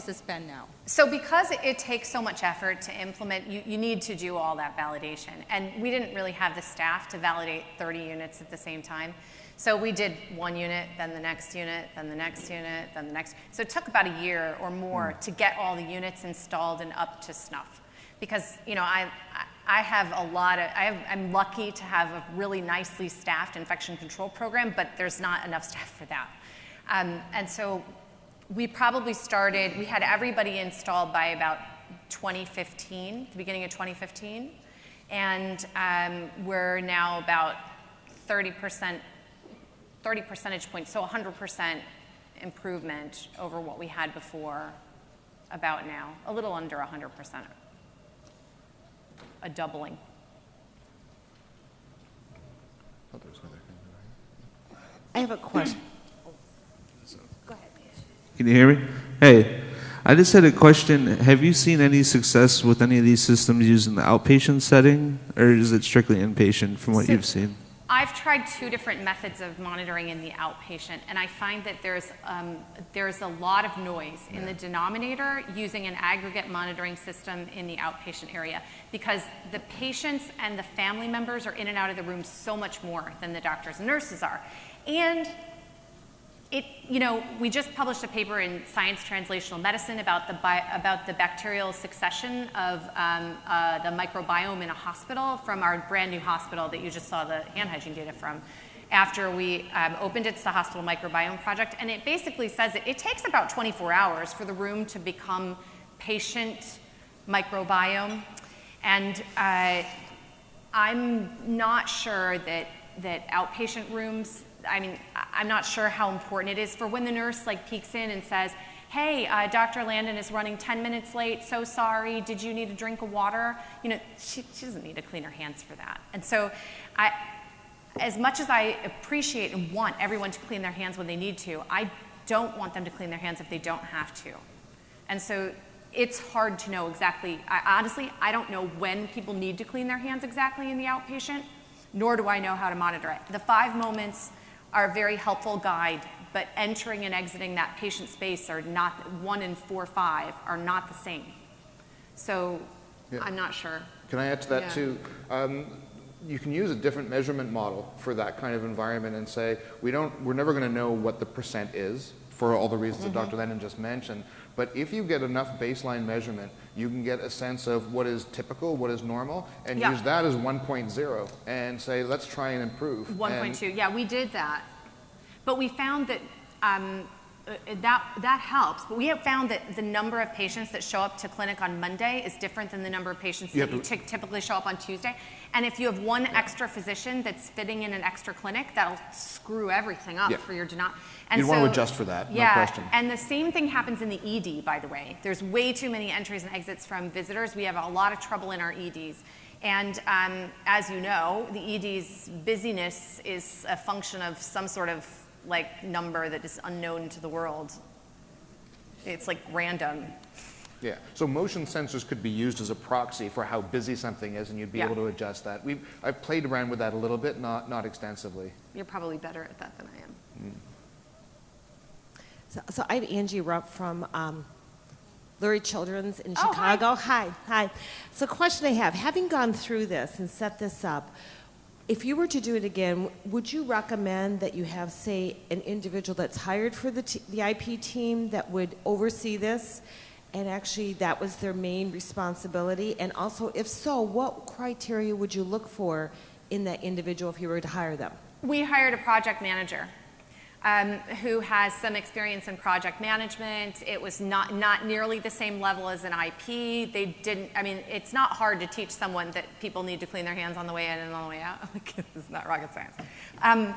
this been now? So because it takes so much effort to implement, you need to do all that validation. And we didn't really have the staff to validate 30 units at the same time. So we did one unit, then the next unit, then the next unit, then the next. So it took about a year or more to get all the units installed and up to snuff. Because, I'm lucky to have a really nicely staffed infection control program, but there's not enough staff for that. And so we had everybody installed by about 2015, the beginning of 2015. And we're now about 30 percentage points, so 100% improvement over what we had before, about now, a little under 100%. A doubling. I have a question. Go ahead. Can you hear me? Hey, I just had a question. Have you seen any success with any of these systems using the outpatient setting, or is it strictly inpatient from what you've seen? I've tried two different methods of monitoring in the outpatient, and I find that there's a lot of noise in the denominator using an aggregate monitoring system in the outpatient area, because the patients and the family members are in and out of the room so much more than the doctors and nurses are. And We just published a paper in Science Translational Medicine about the bacterial succession of the microbiome in a hospital from our brand new hospital that you just saw the hand hygiene data from. After we opened it to the Hospital Microbiome Project, and it basically says it takes about 24 hours for the room to become patient microbiome, and I'm not sure that outpatient rooms, I'm not sure how important it is for when the nurse peeks in and says, hey, Dr. Landon is running 10 minutes late, so sorry, did you need a drink of water? She doesn't need to clean her hands for that. And so as much as I appreciate and want everyone to clean their hands when they need to, I don't want them to clean their hands if they don't have to. And so it's hard to know exactly. Honestly, I don't know when people need to clean their hands exactly in the outpatient, nor do I know how to monitor it. The 5 moments are a very helpful guide, but entering and exiting that patient space are not, 1 and 4, 5 are not the same. So I'm not sure. Can I add to that too? You can use a different measurement model for that kind of environment and say, we're never going to know what the percent is for all the reasons that Dr. Lennon just mentioned. But if you get enough baseline measurement, you can get a sense of what is typical, what is normal, and use that as 1.0 and say, let's try and improve. 1.2, yeah, we did that. But we found that that helps. But we have found that the number of patients that show up to clinic on Monday is different than the number of patients that typically show up on Tuesday. And if you have one extra physician that's fitting in an extra clinic, that'll screw everything up for your denial. You'd want to adjust for that, no question. And the same thing happens in the ED, by the way. There's way too many entries and exits from visitors. We have a lot of trouble in our EDs. And as you know, the ED's busyness is a function of some sort of number that is unknown to the world. It's random. Yeah, so motion sensors could be used as a proxy for how busy something is, and you'd be able to adjust that. I've played around with that a little bit, not extensively. You're probably better at that than I am. So I'm Angie Rupp from Lurie Children's in Chicago. Hi. So question I have, having gone through this and set this up, if you were to do it again, would you recommend that you have, say, an individual that's hired for the IP team that would oversee this, and actually that was their main responsibility? And also, if so, what criteria would you look for in that individual if you were to hire them? We hired a project manager who has some experience in project management. It was not nearly the same level as an IP. They didn't, it's not hard to teach someone that people need to clean their hands on the way in and on the way out. It's not rocket science. And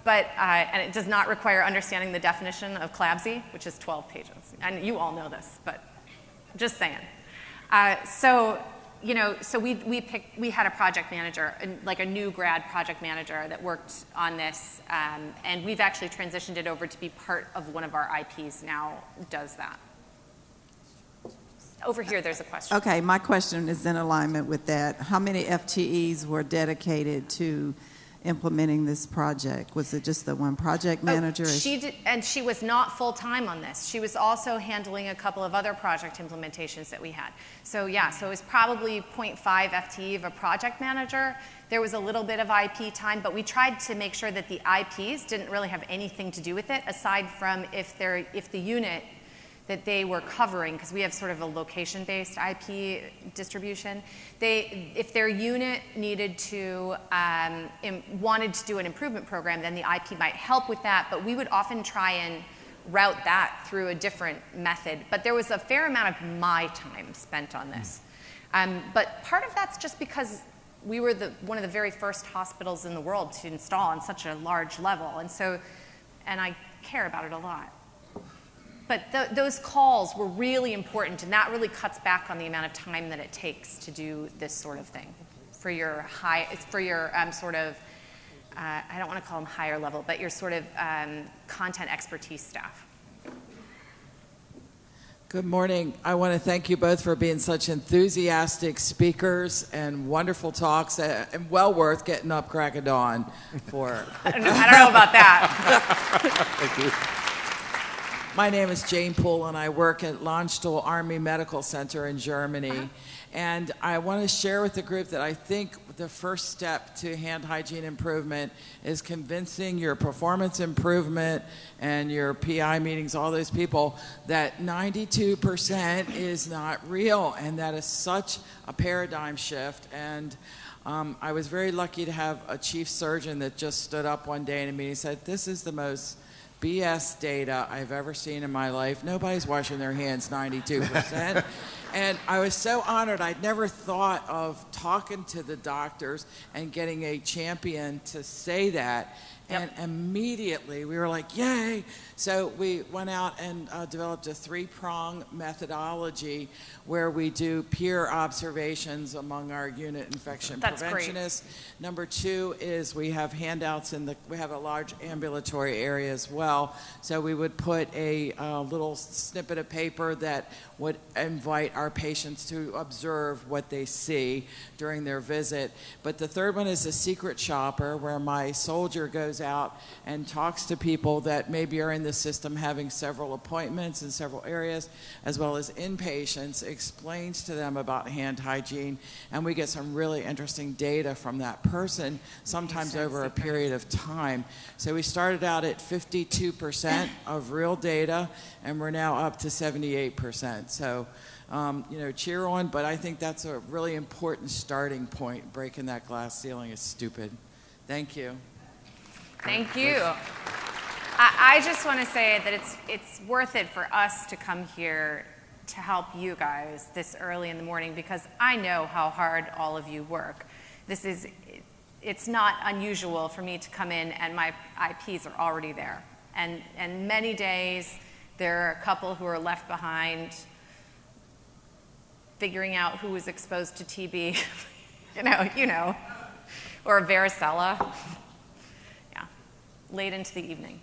it does not require understanding the definition of CLABSI, which is 12 pages. And you all know this, but just saying. So we had a project manager, a new grad project manager that worked on this, and we've actually transitioned it over to be part of one of our IPs now does that. Over here, there's a question. Okay, my question is in alignment with that. How many FTEs were dedicated to implementing this project? Was it just the one project manager? She did, and she was not full-time on this. She was also handling a couple of other project implementations that we had. So so it was probably 0.5 FTE of a project manager. There was a little bit of IP time, but we tried to make sure that the IPs didn't really have anything to do with it, aside from if the unit that they were covering, because we have sort of a location-based IP distribution. If their unit needed to, wanted to do an improvement program, then the IP might help with that, but we would often try and route that through a different method. But there was a fair amount of my time spent on this. But part of that's just because we were one of the very first hospitals in the world to install on such a large level, and I care about it a lot. But those calls were really important, and that really cuts back on the amount of time that it takes to do this sort of thing for your sort of, I don't want to call them higher level, but your sort of content expertise staff. Good morning. I want to thank you both for being such enthusiastic speakers and wonderful talks, and well worth getting up crack of dawn for. I don't know about that. Thank you. My name is Jane Poole, and I work at Landstuhl Army Medical Center in Germany. And I want to share with the group that I think the first step to hand hygiene improvement is convincing your performance improvement and your PI meetings, all those people, that 92% is not real, and that is such a paradigm shift. And I was very lucky to have a chief surgeon that just stood up one day in a meeting and said, "This is the most BS data I've ever seen in my life. Nobody's washing their hands 92%. And I was so honored. I'd never thought of talking to the doctors and getting a champion to say that. Yep. And immediately we were like, yay. So we went out and developed a 3-prong methodology where we do peer observations among our unit infection preventionists. Great. Number 2 is we have handouts we have a large ambulatory area as well. So we would put a little snippet of paper that would invite our patients to observe what they see during their visit. But the third one is a secret shopper, where my soldier goes out and talks to people that maybe are in the system having several appointments in several areas, as well as inpatients, explains to them about hand hygiene, and we get some really interesting data from that person, sometimes over a period of time. So we started out at 52% of real data, and we're now up to 78%. So, cheer on, but I think that's a really important starting point. Breaking that glass ceiling is stupid. Thank you. Thank you. I just want to say that it's worth it for us to come here to help you guys this early in the morning, because I know how hard all of you work. It's not unusual for me to come in and my IPs are already there. And many days there are a couple who are left behind figuring out who was exposed to TB, or varicella. Yeah, late into the evening.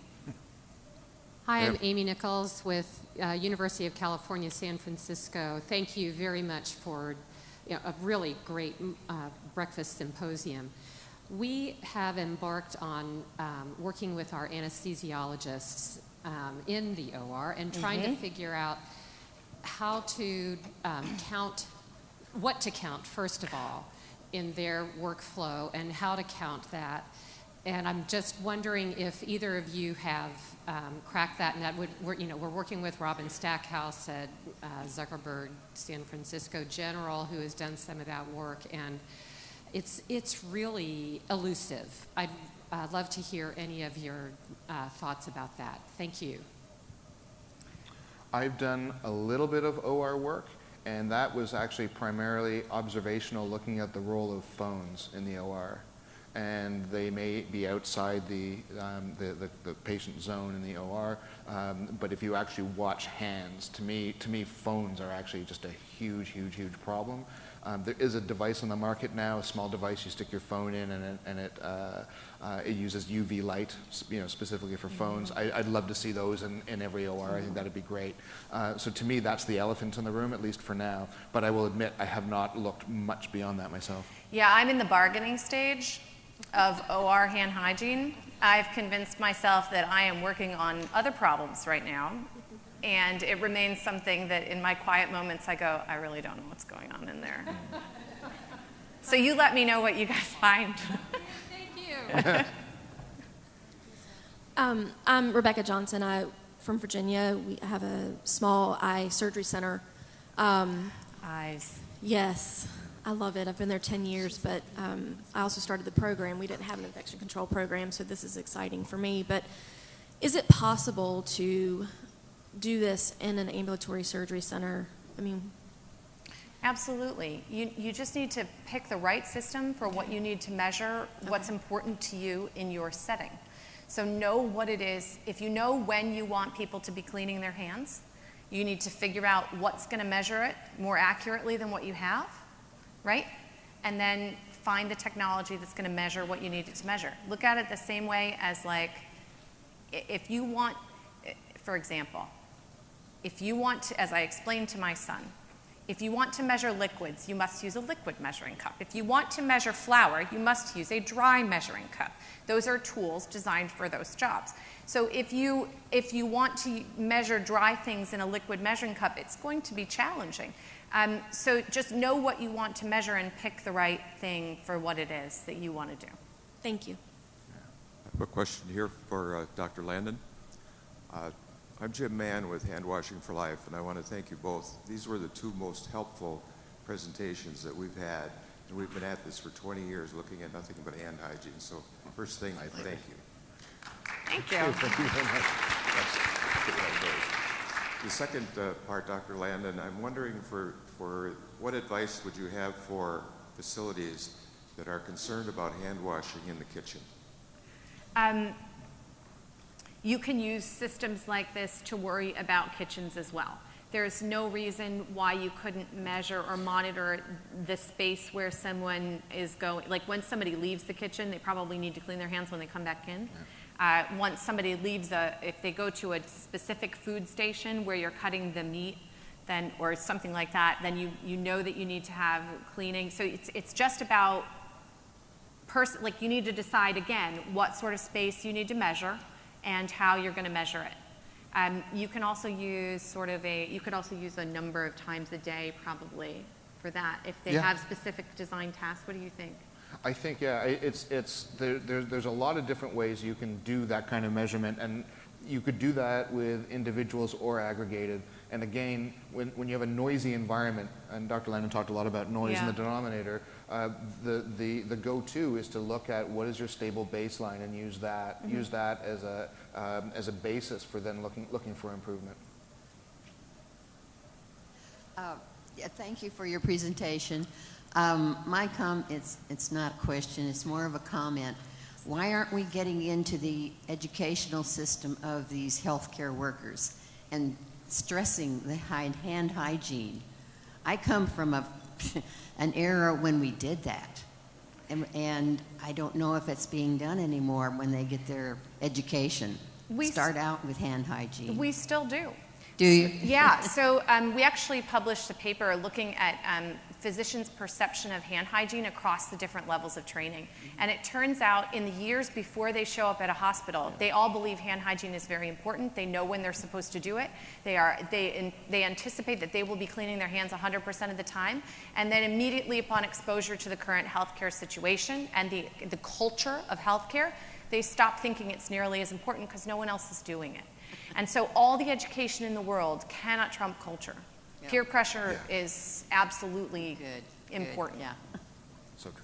Hi, I'm Amy Nichols with University of California, San Francisco. Thank you very much for a really great breakfast symposium. We have embarked on working with our anesthesiologists in the OR and trying to figure out how to what to count, first of all, in their workflow, and how to count that. And I'm just wondering if either of you have cracked that. And we're working with Robin Stackhouse at Zuckerberg San Francisco General, who has done some of that work, and it's really elusive. I'd love to hear any of your thoughts about that. Thank you. I've done a little bit of OR work, and that was actually primarily observational, looking at the role of phones in the OR. And they may be outside the patient zone in the OR, but if you actually watch hands, to me, phones are actually just a huge problem. There is a device on the market now, a small device you stick your phone in, and it uses UV light, specifically for phones. I'd love to see those in every OR. I think that'd be great. So to me, that's the elephant in the room, at least for now. But I will admit, I have not looked much beyond that myself. Yeah, I'm in the bargaining stage of OR hand hygiene. I've convinced myself that I am working on other problems right now, and it remains something that in my quiet moments I go, I really don't know what's going on in there. So you let me know what you guys find. Thank you. I'm Rebecca Johnson. I'm from Virginia. We have a small eye surgery center. Eyes. Yes. I love it. I've been there 10 years, but I also started the program. We didn't have an infection control program, so this is exciting for me. But is it possible to do this in an ambulatory surgery center? Absolutely. You just need to pick the right system for what you need to measure, what's important to you in your setting. So know what it is. If you know when you want people to be cleaning their hands, you need to figure out what's going to measure it more accurately than what you have. Right? And then find the technology that's going to measure what you need it to measure. Look at it the same way as, like, if you want, for example, if you want to, as I explained to my son, If you want to measure liquids, you must use a liquid measuring cup. If you want to measure flour, you must use a dry measuring cup. Those are tools designed for those jobs. So if you want to measure dry things in a liquid measuring cup, it's going to be challenging. So just know what you want to measure and pick the right thing for what it is that you want to do. Thank you. I have a question here for Dr. Landon. I'm Jim Mann with Hand Washing for Life, and I want to thank you both. These were the two most helpful presentations that we've had, and we've been at this for 20 years looking at nothing but hand hygiene. So first thing, I thank you. Thank you. Thank you very much. The second part, Dr. Landon, I'm wondering for what advice would you have for facilities that are concerned about hand washing in the kitchen? You can use systems like this to worry about kitchens as well. There's no reason why you couldn't measure or monitor the space where someone is going. Like when somebody leaves the kitchen, they probably need to clean their hands when they come back in. Once somebody leaves, if they go to a specific food station where you're cutting the meat, then or something like that, then you know that you need to have cleaning. So it's just about like you need to decide again what sort of space you need to measure and how you're going to measure it. You can also use you could also use a number of times a day probably for that if they have specific design tasks. What do you think? I think, there's a lot of different ways you can do that kind of measurement, and you could do that with individuals or aggregated. And again, when you have a noisy environment, and Dr. Landon talked a lot about noise in the denominator, the go-to is to look at what is your stable baseline and use that as a basis for then looking for improvement. Thank you for your presentation. It's not a question, it's more of a comment. Why aren't we getting into the educational system of these healthcare workers and stressing the hand hygiene? I come from an era when we did that, and I don't know if it's being done anymore when they get their education. Start out with hand hygiene. We still do. Do you? Yeah, so we actually published a paper looking at physicians' perception of hand hygiene across the different levels of training. And it turns out in the years before they show up at a hospital, they all believe hand hygiene is very important. They know when they're supposed to do it. They anticipate that they will be cleaning their hands 100% of the time. And then immediately upon exposure to the current healthcare situation and the culture of healthcare, they stop thinking it's nearly as important because no one else is doing it. And so all the education in the world cannot trump culture. Yeah. Peer pressure is absolutely important. Yeah. So true.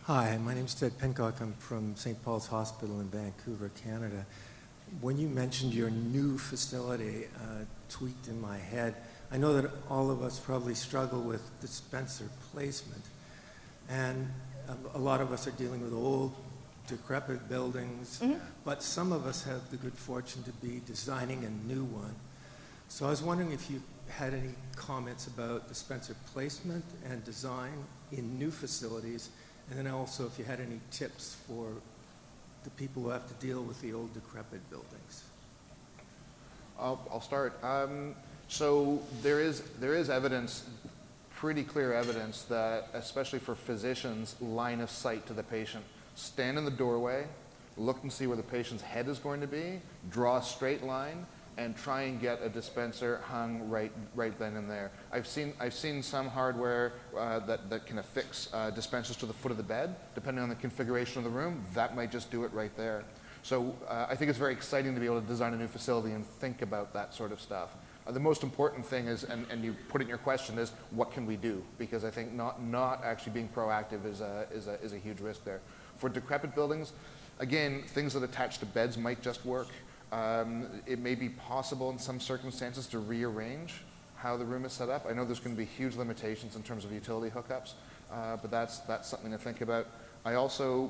Hi, my name's Ted Pincock. I'm from St. Paul's Hospital in Vancouver, Canada. When you mentioned your new facility, tweaked in my head. I know that all of us probably struggle with dispenser placement. And a lot of us are dealing with old, decrepit buildings, but some of us have the good fortune to be designing a new one. So I was wondering if you had any comments about dispenser placement and design in new facilities, and then also if you had any tips for the people who have to deal with the old decrepit buildings. I'll start. So there is evidence, pretty clear evidence, that especially for physicians, line of sight to the patient. Stand in the doorway, look and see where the patient's head is going to be, draw a straight line, and try and get a dispenser hung right then and there. I've seen some hardware that can affix dispensers to the foot of the bed, depending on the configuration of the room. That might just do it right there. So I think it's very exciting to be able to design a new facility and think about that sort of stuff. The most important thing is, and you put it in your question, is what can we do? Because I think not actually being proactive is a huge risk there. For decrepit buildings, again, things that attach to beds might just work. It may be possible in some circumstances to rearrange how the room is set up. I know there's going to be huge limitations in terms of utility hookups, but that's something to think about.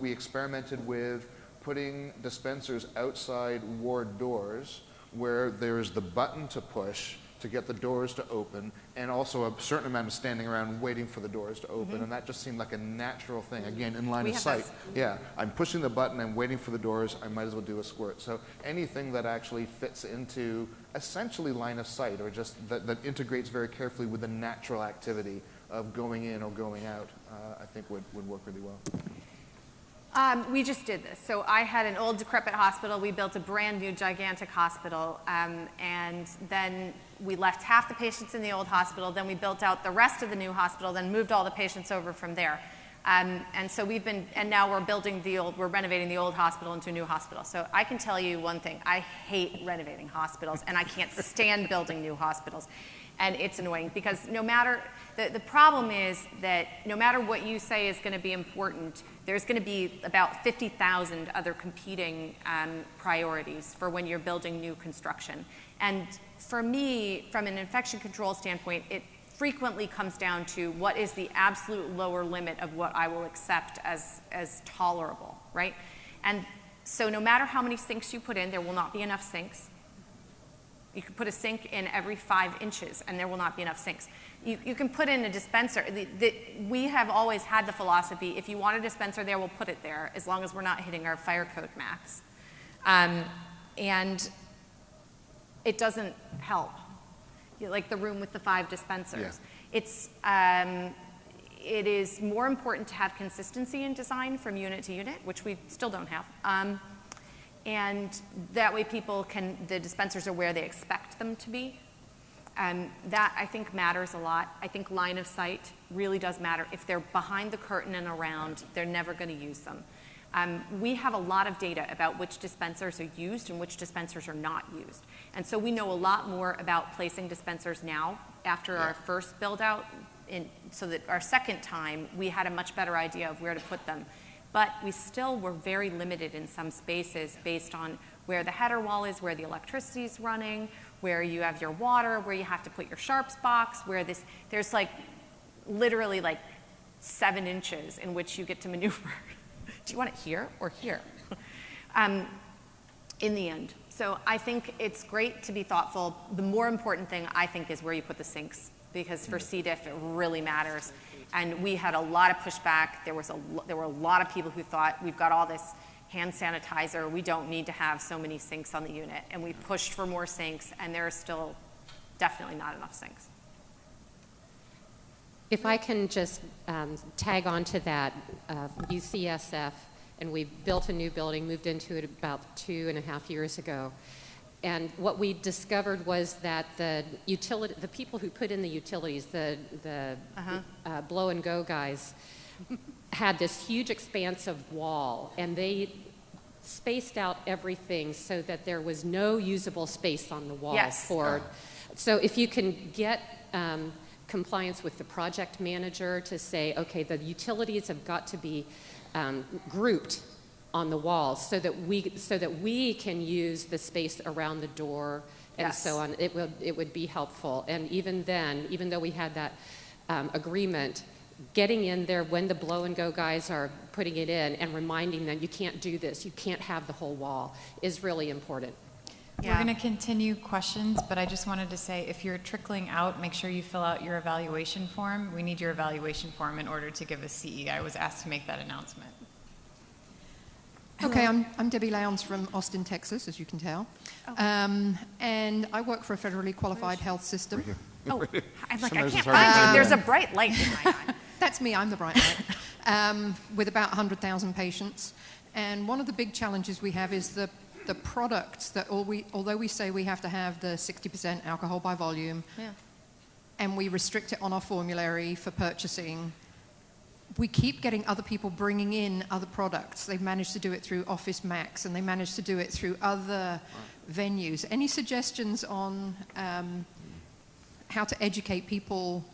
We experimented with putting dispensers outside ward doors where there is the button to push to get the doors to open, and also a certain amount of standing around waiting for the doors to open, and that just seemed like a natural thing. Again, in line of sight. Yeah, I'm pushing the button, I'm waiting for the doors, I might as well do a squirt. So anything that actually fits into essentially line of sight, or just that integrates very carefully with the natural activity of going in or going out, I think would work really well. We just did this. So I had an old decrepit hospital. We built a brand new gigantic hospital, and then we left half the patients in the old hospital. Then we built out the rest of the new hospital, then moved all the patients over from there. And so now we're renovating the old hospital into a new hospital. So I can tell you one thing, I hate renovating hospitals, and I can't stand building new hospitals. And it's annoying because the problem is that no matter what you say is going to be important, there's going to be about 50,000 other competing priorities for when you're building new construction. And for me, from an infection control standpoint, it frequently comes down to what is the absolute lower limit of what I will accept as tolerable, right? And so no matter how many sinks you put in, there will not be enough sinks. You can put a sink in every 5 inches, and there will not be enough sinks. You can put in a dispenser. We have always had the philosophy, if you want a dispenser there, we'll put it there, as long as we're not hitting our fire code max. And it doesn't help. Like the room with the 5 dispensers. Yeah. It is more important to have consistency in design from unit to unit, which we still don't have. And that way the dispensers are where they expect them to be. That, I think, matters a lot. I think line of sight really does matter. If they're behind the curtain and around, they're never going to use them. We have a lot of data about which dispensers are used and which dispensers are not used. And so we know a lot more about placing dispensers now after our first build out, so that our second time we had a much better idea of where to put them. But we still were very limited in some spaces based on where the header wall is, where the electricity is running, where you have your water, where you have to put your sharps box, where there's like literally like 7 inches in which you get to maneuver. Do you want it here or here? In the end. So I think it's great to be thoughtful. The more important thing, I think, is where you put the sinks, because for C. diff, it really matters. And we had a lot of pushback. There were a lot of people who thought, we've got all this hand sanitizer, we don't need to have so many sinks on the unit. And we pushed for more sinks, and there are still definitely not enough sinks. If I can just tag on to that, UCSF, and we built a new building, moved into it about 2.5 years ago. And what we discovered was that the people who put in the utilities, the blow and go guys, had this huge expanse of wall, and they spaced out everything so that there was no usable space on the wall. Yes. So if you can get compliance with the project manager to say, okay, the utilities have got to be grouped on the walls so that we can use the space around the door and so on. It would be helpful. And even then, even though we had that agreement, getting in there when the blow and go guys are putting it in and reminding them you can't do this, you can't have the whole wall, is really important. Yeah. We're going to continue questions, but I just wanted to say, if you're trickling out, make sure you fill out your evaluation form. We need your evaluation form in order to give a CE. I was asked to make that announcement. Okay, I'm Debbie Lowndes from Austin, Texas, as you can tell. And I work for a federally qualified health system. Oh, I'm like, I can't find you. There's a bright light behind you. That's me, I'm the bright light. With about 100,000 patients. And one of the big challenges we have is the products that although we say we have to have the 60% alcohol by volume, and we restrict it on our formulary for purchasing, we keep getting other people bringing in other products. They've managed to do it through Office Max, and they managed to do it through other venues. Any suggestions on how to educate people?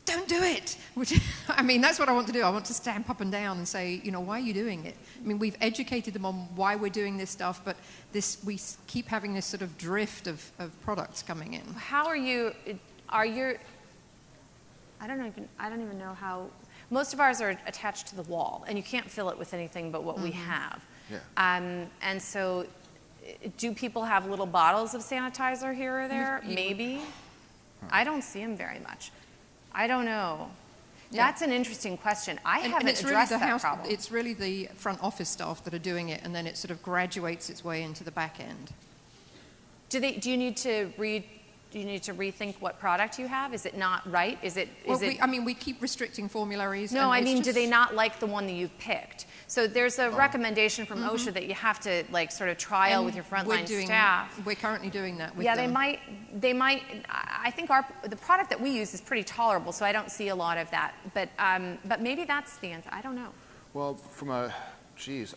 Don't do it. I mean, that's what I want to do. I want to stamp up and down and say, why are you doing it? I mean, we've educated them on why we're doing this stuff, but we keep having this sort of drift of products coming in. How are you? I don't even know how. Most of ours are attached to the wall, and you can't fill it with anything but what we have. Yeah. And so do people have little bottles of sanitizer here or there? Maybe. I don't see them very much. I don't know. Yeah. That's an interesting question. I And haven't it's really addressed the that problem. It's really the front office staff that are doing it, and then it sort of graduates its way into the back end. Do you need to rethink what product you have? Is it not right? We keep restricting formularies. No, and I mean, it's do they just- not like the one that you've picked? So there's a recommendation from OSHA that you have to like sort of trial and with your frontline staff. We're currently doing that with Yeah, them. they might. I think the product that we use is pretty tolerable, so I don't see a lot of that. But maybe that's the answer. I don't know. Well,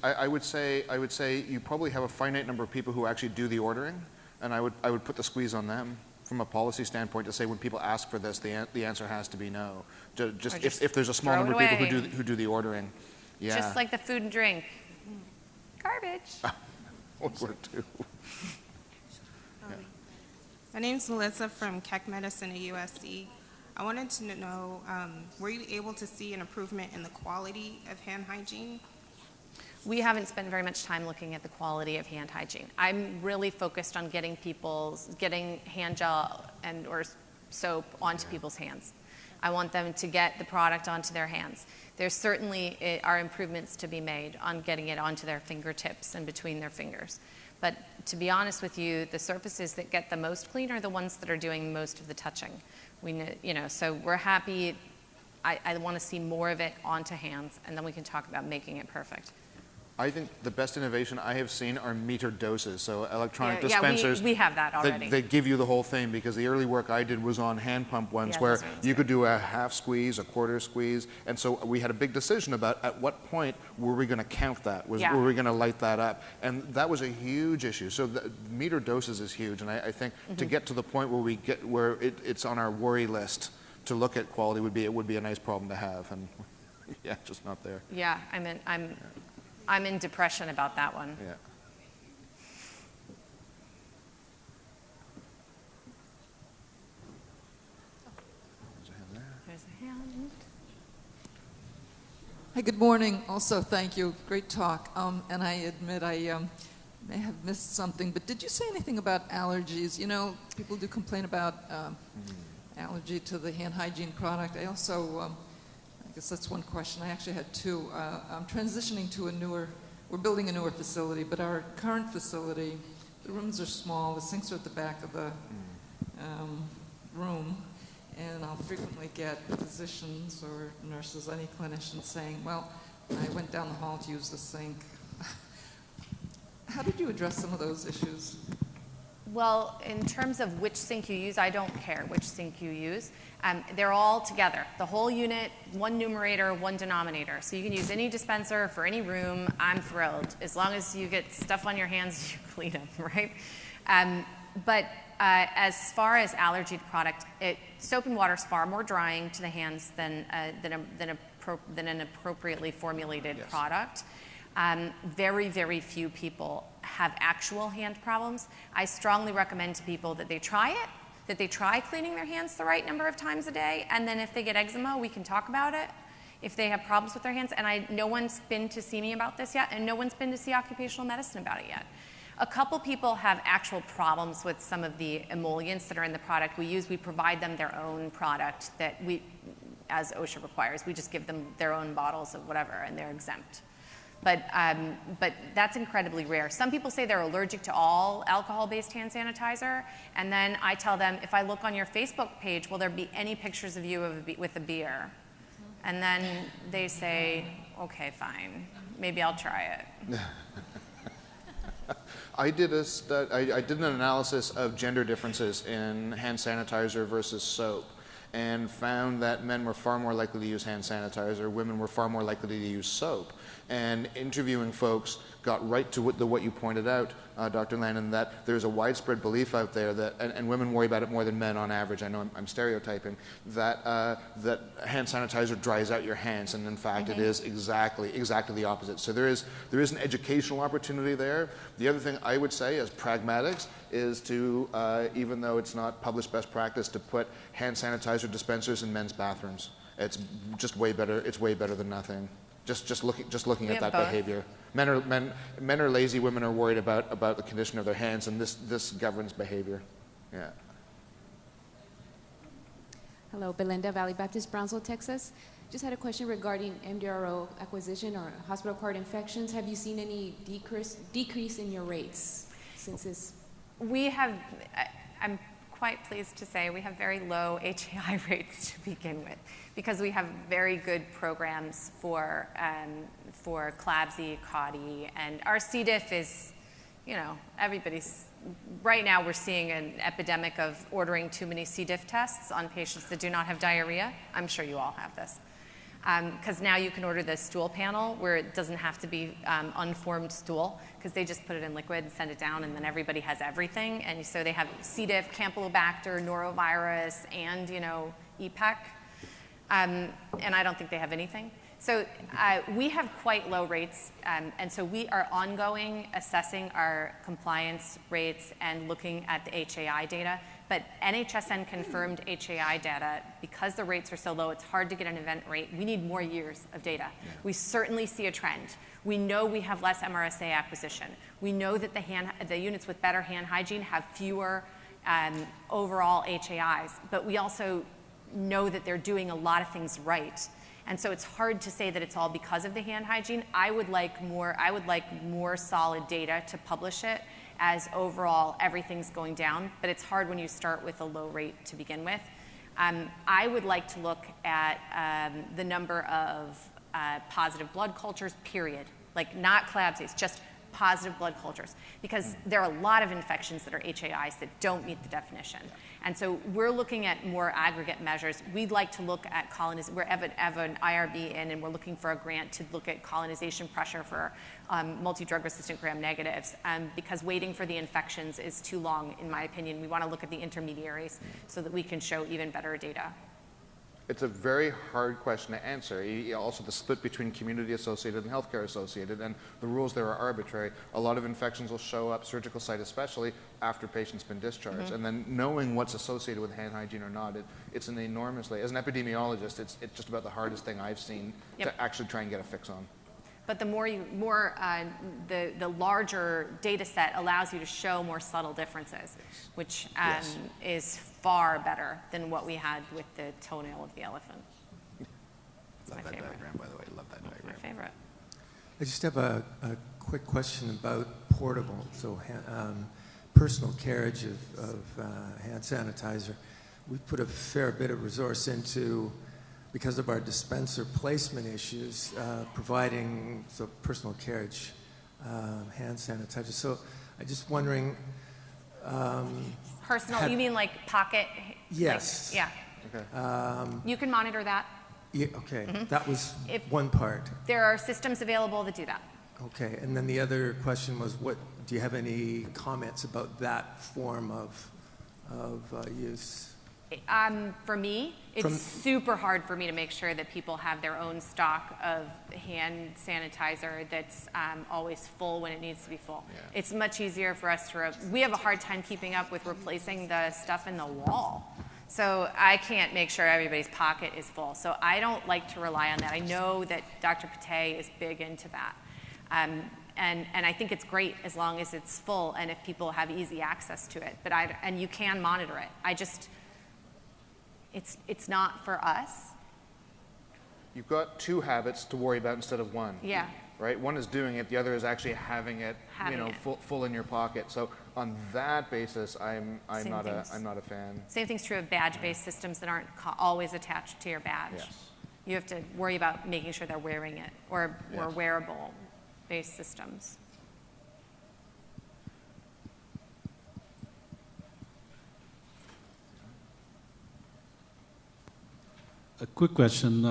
I would say you probably have a finite number of people who actually do the ordering, and I would put the squeeze on them from a policy standpoint to say when people ask for this, the answer has to be no. Just if there's a small number of people who do the ordering. Yeah. Just like the food and drink. Garbage. Or two. My name's Melissa from Keck Medicine at USC. I wanted to know, were you able to see an improvement in the quality of hand hygiene? We haven't spent very much time looking at the quality of hand hygiene. I'm really focused on getting hand gel or soap onto people's hands. I want them to get the product onto their hands. There certainly are improvements to be made on getting it onto their fingertips and between their fingers. But to be honest with you, the surfaces that get the most clean are the ones that are doing most of the touching. So we're happy. I want to see more of it onto hands, and then we can talk about making it perfect. I think the best innovation I have seen are metered doses. So electronic dispensers. Yeah, we have that already. They give you the whole thing, because the early work I did was on hand pump ones where you could do a half squeeze, a quarter squeeze. And so we had a big decision about at what point were we going to count that? Were we going to light that up? And that was a huge issue. So the metered doses is huge. And I think to get to the point where it's on our worry list to look at quality would be a nice problem to have. And yeah, just not there. Yeah, I'm in depression about that one. Yeah. There's a hand. Hi, good morning. Also, thank you. Great talk. And I admit I may have missed something, but did you say anything about allergies? You know, people do complain about allergy to the hand hygiene product. I also, I guess that's one question. I actually had two. I'm transitioning to we're building a newer facility, but our current facility, the rooms are small, the sinks are at the back of the room, and I'll frequently get physicians or nurses, any clinicians saying, well, I went down the hall to use the sink. How did you address some of those issues? Well, in terms of which sink you use, I don't care which sink you use. They're all together. The whole unit, one numerator, one denominator. So you can use any dispenser for any room. I'm thrilled. As long as you get stuff on your hands, you clean them, right? But as far as allergy to product, soap and water is far more drying to the hands than an appropriately formulated product. Very, very few people have actual hand problems. I strongly recommend to people that they try it, that they try cleaning their hands the right number of times a day, and then if they get eczema, we can talk about it. If they have problems with their hands, and no one's been to see me about this yet, and no one's been to see occupational medicine about it yet. A couple people have actual problems with some of the emollients that are in the product we use. We provide them their own product that as OSHA requires, we just give them their own bottles of whatever, and they're exempt. But that's incredibly rare. Some people say they're allergic to all alcohol-based hand sanitizer, and then I tell them, if I look on your Facebook page, will there be any pictures of you with a beer? And then they say, okay, fine, maybe I'll try it. I did an analysis of gender differences in hand sanitizer versus soap, and found that men were far more likely to use hand sanitizer, women were far more likely to use soap. And interviewing folks got right to what you pointed out, Dr. Landon, that there's a widespread belief out there that, and women worry about it more than men on average, I know I'm stereotyping, that hand sanitizer dries out your hands, and in fact it is exactly the opposite. So there is an educational opportunity there. The other thing I would say as pragmatics is to, even though it's not published best practice, to put hand sanitizer dispensers in men's bathrooms. It's just way better, it's way better than nothing. Just looking We at have that both. behavior. Men are lazy. Women are worried about the condition of their hands, and this governs behavior. Yeah. Hello, Belinda, Valley Baptist, Brownsville, Texas. Just had a question regarding MDRO acquisition or hospital-acquired infections. Have you seen any decrease in your rates since this? We have, I'm quite pleased to say, we have very low HAI rates to begin with because we have very good programs for CLABSI, CAUTI, and our C. diff is, you know, everybody's, right now we're seeing an epidemic of ordering too many C. diff tests on patients that do not have diarrhea. I'm sure you all have this. Because now you can order the stool panel where it doesn't have to be unformed stool because they just put it in liquid and send it down and then everybody has everything. And so they have C. diff, Campylobacter, norovirus, and, you know, EPEC. And I don't think they have anything. So we have quite low rates, and so we are ongoing assessing our compliance rates and looking at the HAI data. But NHSN confirmed HAI data, because the rates are so low, it's hard to get an event rate. We need more years of data. Yeah. We certainly see a trend. We know we have less MRSA acquisition. We know that the units with better hand hygiene have fewer overall HAIs, but we also know that they're doing a lot of things right. And so it's hard to say that it's all because of the hand hygiene. I would like more solid data to publish it as overall everything's going down, but it's hard when you start with a low rate to begin with. I would like to look at the number of positive blood cultures, period. Like not CLABSIs, just positive blood cultures, because there are a lot of infections that are HAIs that don't meet the definition. And so we're looking at more aggregate measures. We'd like to look at colonization. We have an IRB in, and we're looking for a grant to look at colonization pressure for multi-drug resistant gram-negatives, because waiting for the infections is too long, in my opinion. We want to look at the intermediaries so that we can show even better data. It's a very hard question to answer. Also, the split between community-associated and healthcare-associated, and the rules there are arbitrary. A lot of infections will show up, surgical site especially, after patients been discharged. Mm-hmm. And then knowing what's associated with hand hygiene or not, it's an enormously, as an epidemiologist, it's just about the hardest thing I've seen to actually try and get a fix on. But the the larger data set allows you to show more subtle differences, which is far better than what we had with the toenail of the elephant. Love that diagram, by the way. Love that diagram. My favorite. I just have a quick question about portable, so personal carriage of hand sanitizer. We put a fair bit of resource into, because of our dispenser placement issues, providing personal carriage hand sanitizer. So I'm just wondering. Personal, you mean like pocket? Yes. Like, yeah. Okay. You can monitor that. Yeah, okay. Mm-hmm. That was one part. There are systems available that do that. Okay. And then the other question was, do you have any comments about that form of use? For me, it's super hard for me to make sure that people have their own stock of hand sanitizer that's always full when it needs to be full. Yeah. It's much easier for us to, we have a hard time keeping up with replacing the stuff in the wall. So I can't make sure everybody's pocket is full. So I don't like to rely on that. I know that Dr. Pate is big into that. And I think it's great as long as it's full and if people have easy access to it. And you can monitor it. It's not for us. You've got two habits to worry about instead of one. Yeah. Right? One is doing it, the other is actually having it, full in your pocket. So on that basis, I'm not a fan. Same thing's true of badge-based systems that aren't always attached to your badge. Yes. You have to worry about making sure they're wearing it, or wearable-based systems. A quick question.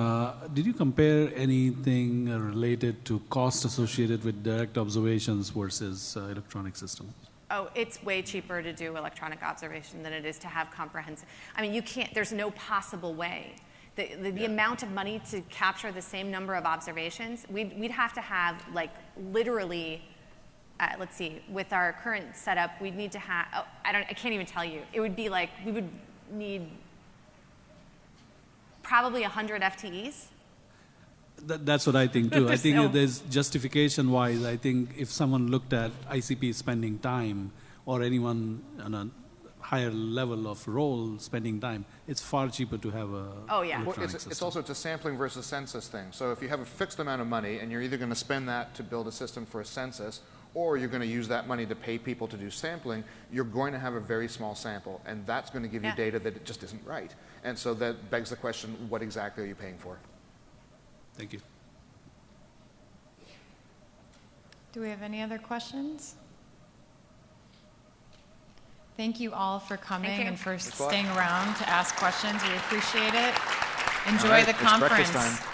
Did you compare anything related to cost associated with direct observations versus electronic system? Oh, it's way cheaper to do electronic observation than it is to have comprehensive. I mean, you can't, there's no possible way. The amount of money to capture the same number of observations, we'd have to have, like, literally, let's see, with our current setup, we'd need to have, I can't even tell you. It would be like, we would need probably 100 FTEs. That's what I think too. I think No. there's justification-wise. I think if someone looked at ICP spending time, or anyone on a higher level of role spending time, it's far cheaper to have a Oh, yeah. Well, electronic it's system. also it's a sampling versus census thing. So if you have a fixed amount of money and you're either going to spend that to build a system for a census, or you're going to use that money to pay people to do sampling, you're going to have a very small sample, and that's going to give you Yeah. data that it just isn't right. And so that begs the question, what exactly are you paying for? Thank you. Do we have any other questions? Thank you all for coming you. and for Thanks a lot. staying around to ask questions. We appreciate it. All Enjoy right, the it's breakfast conference. time.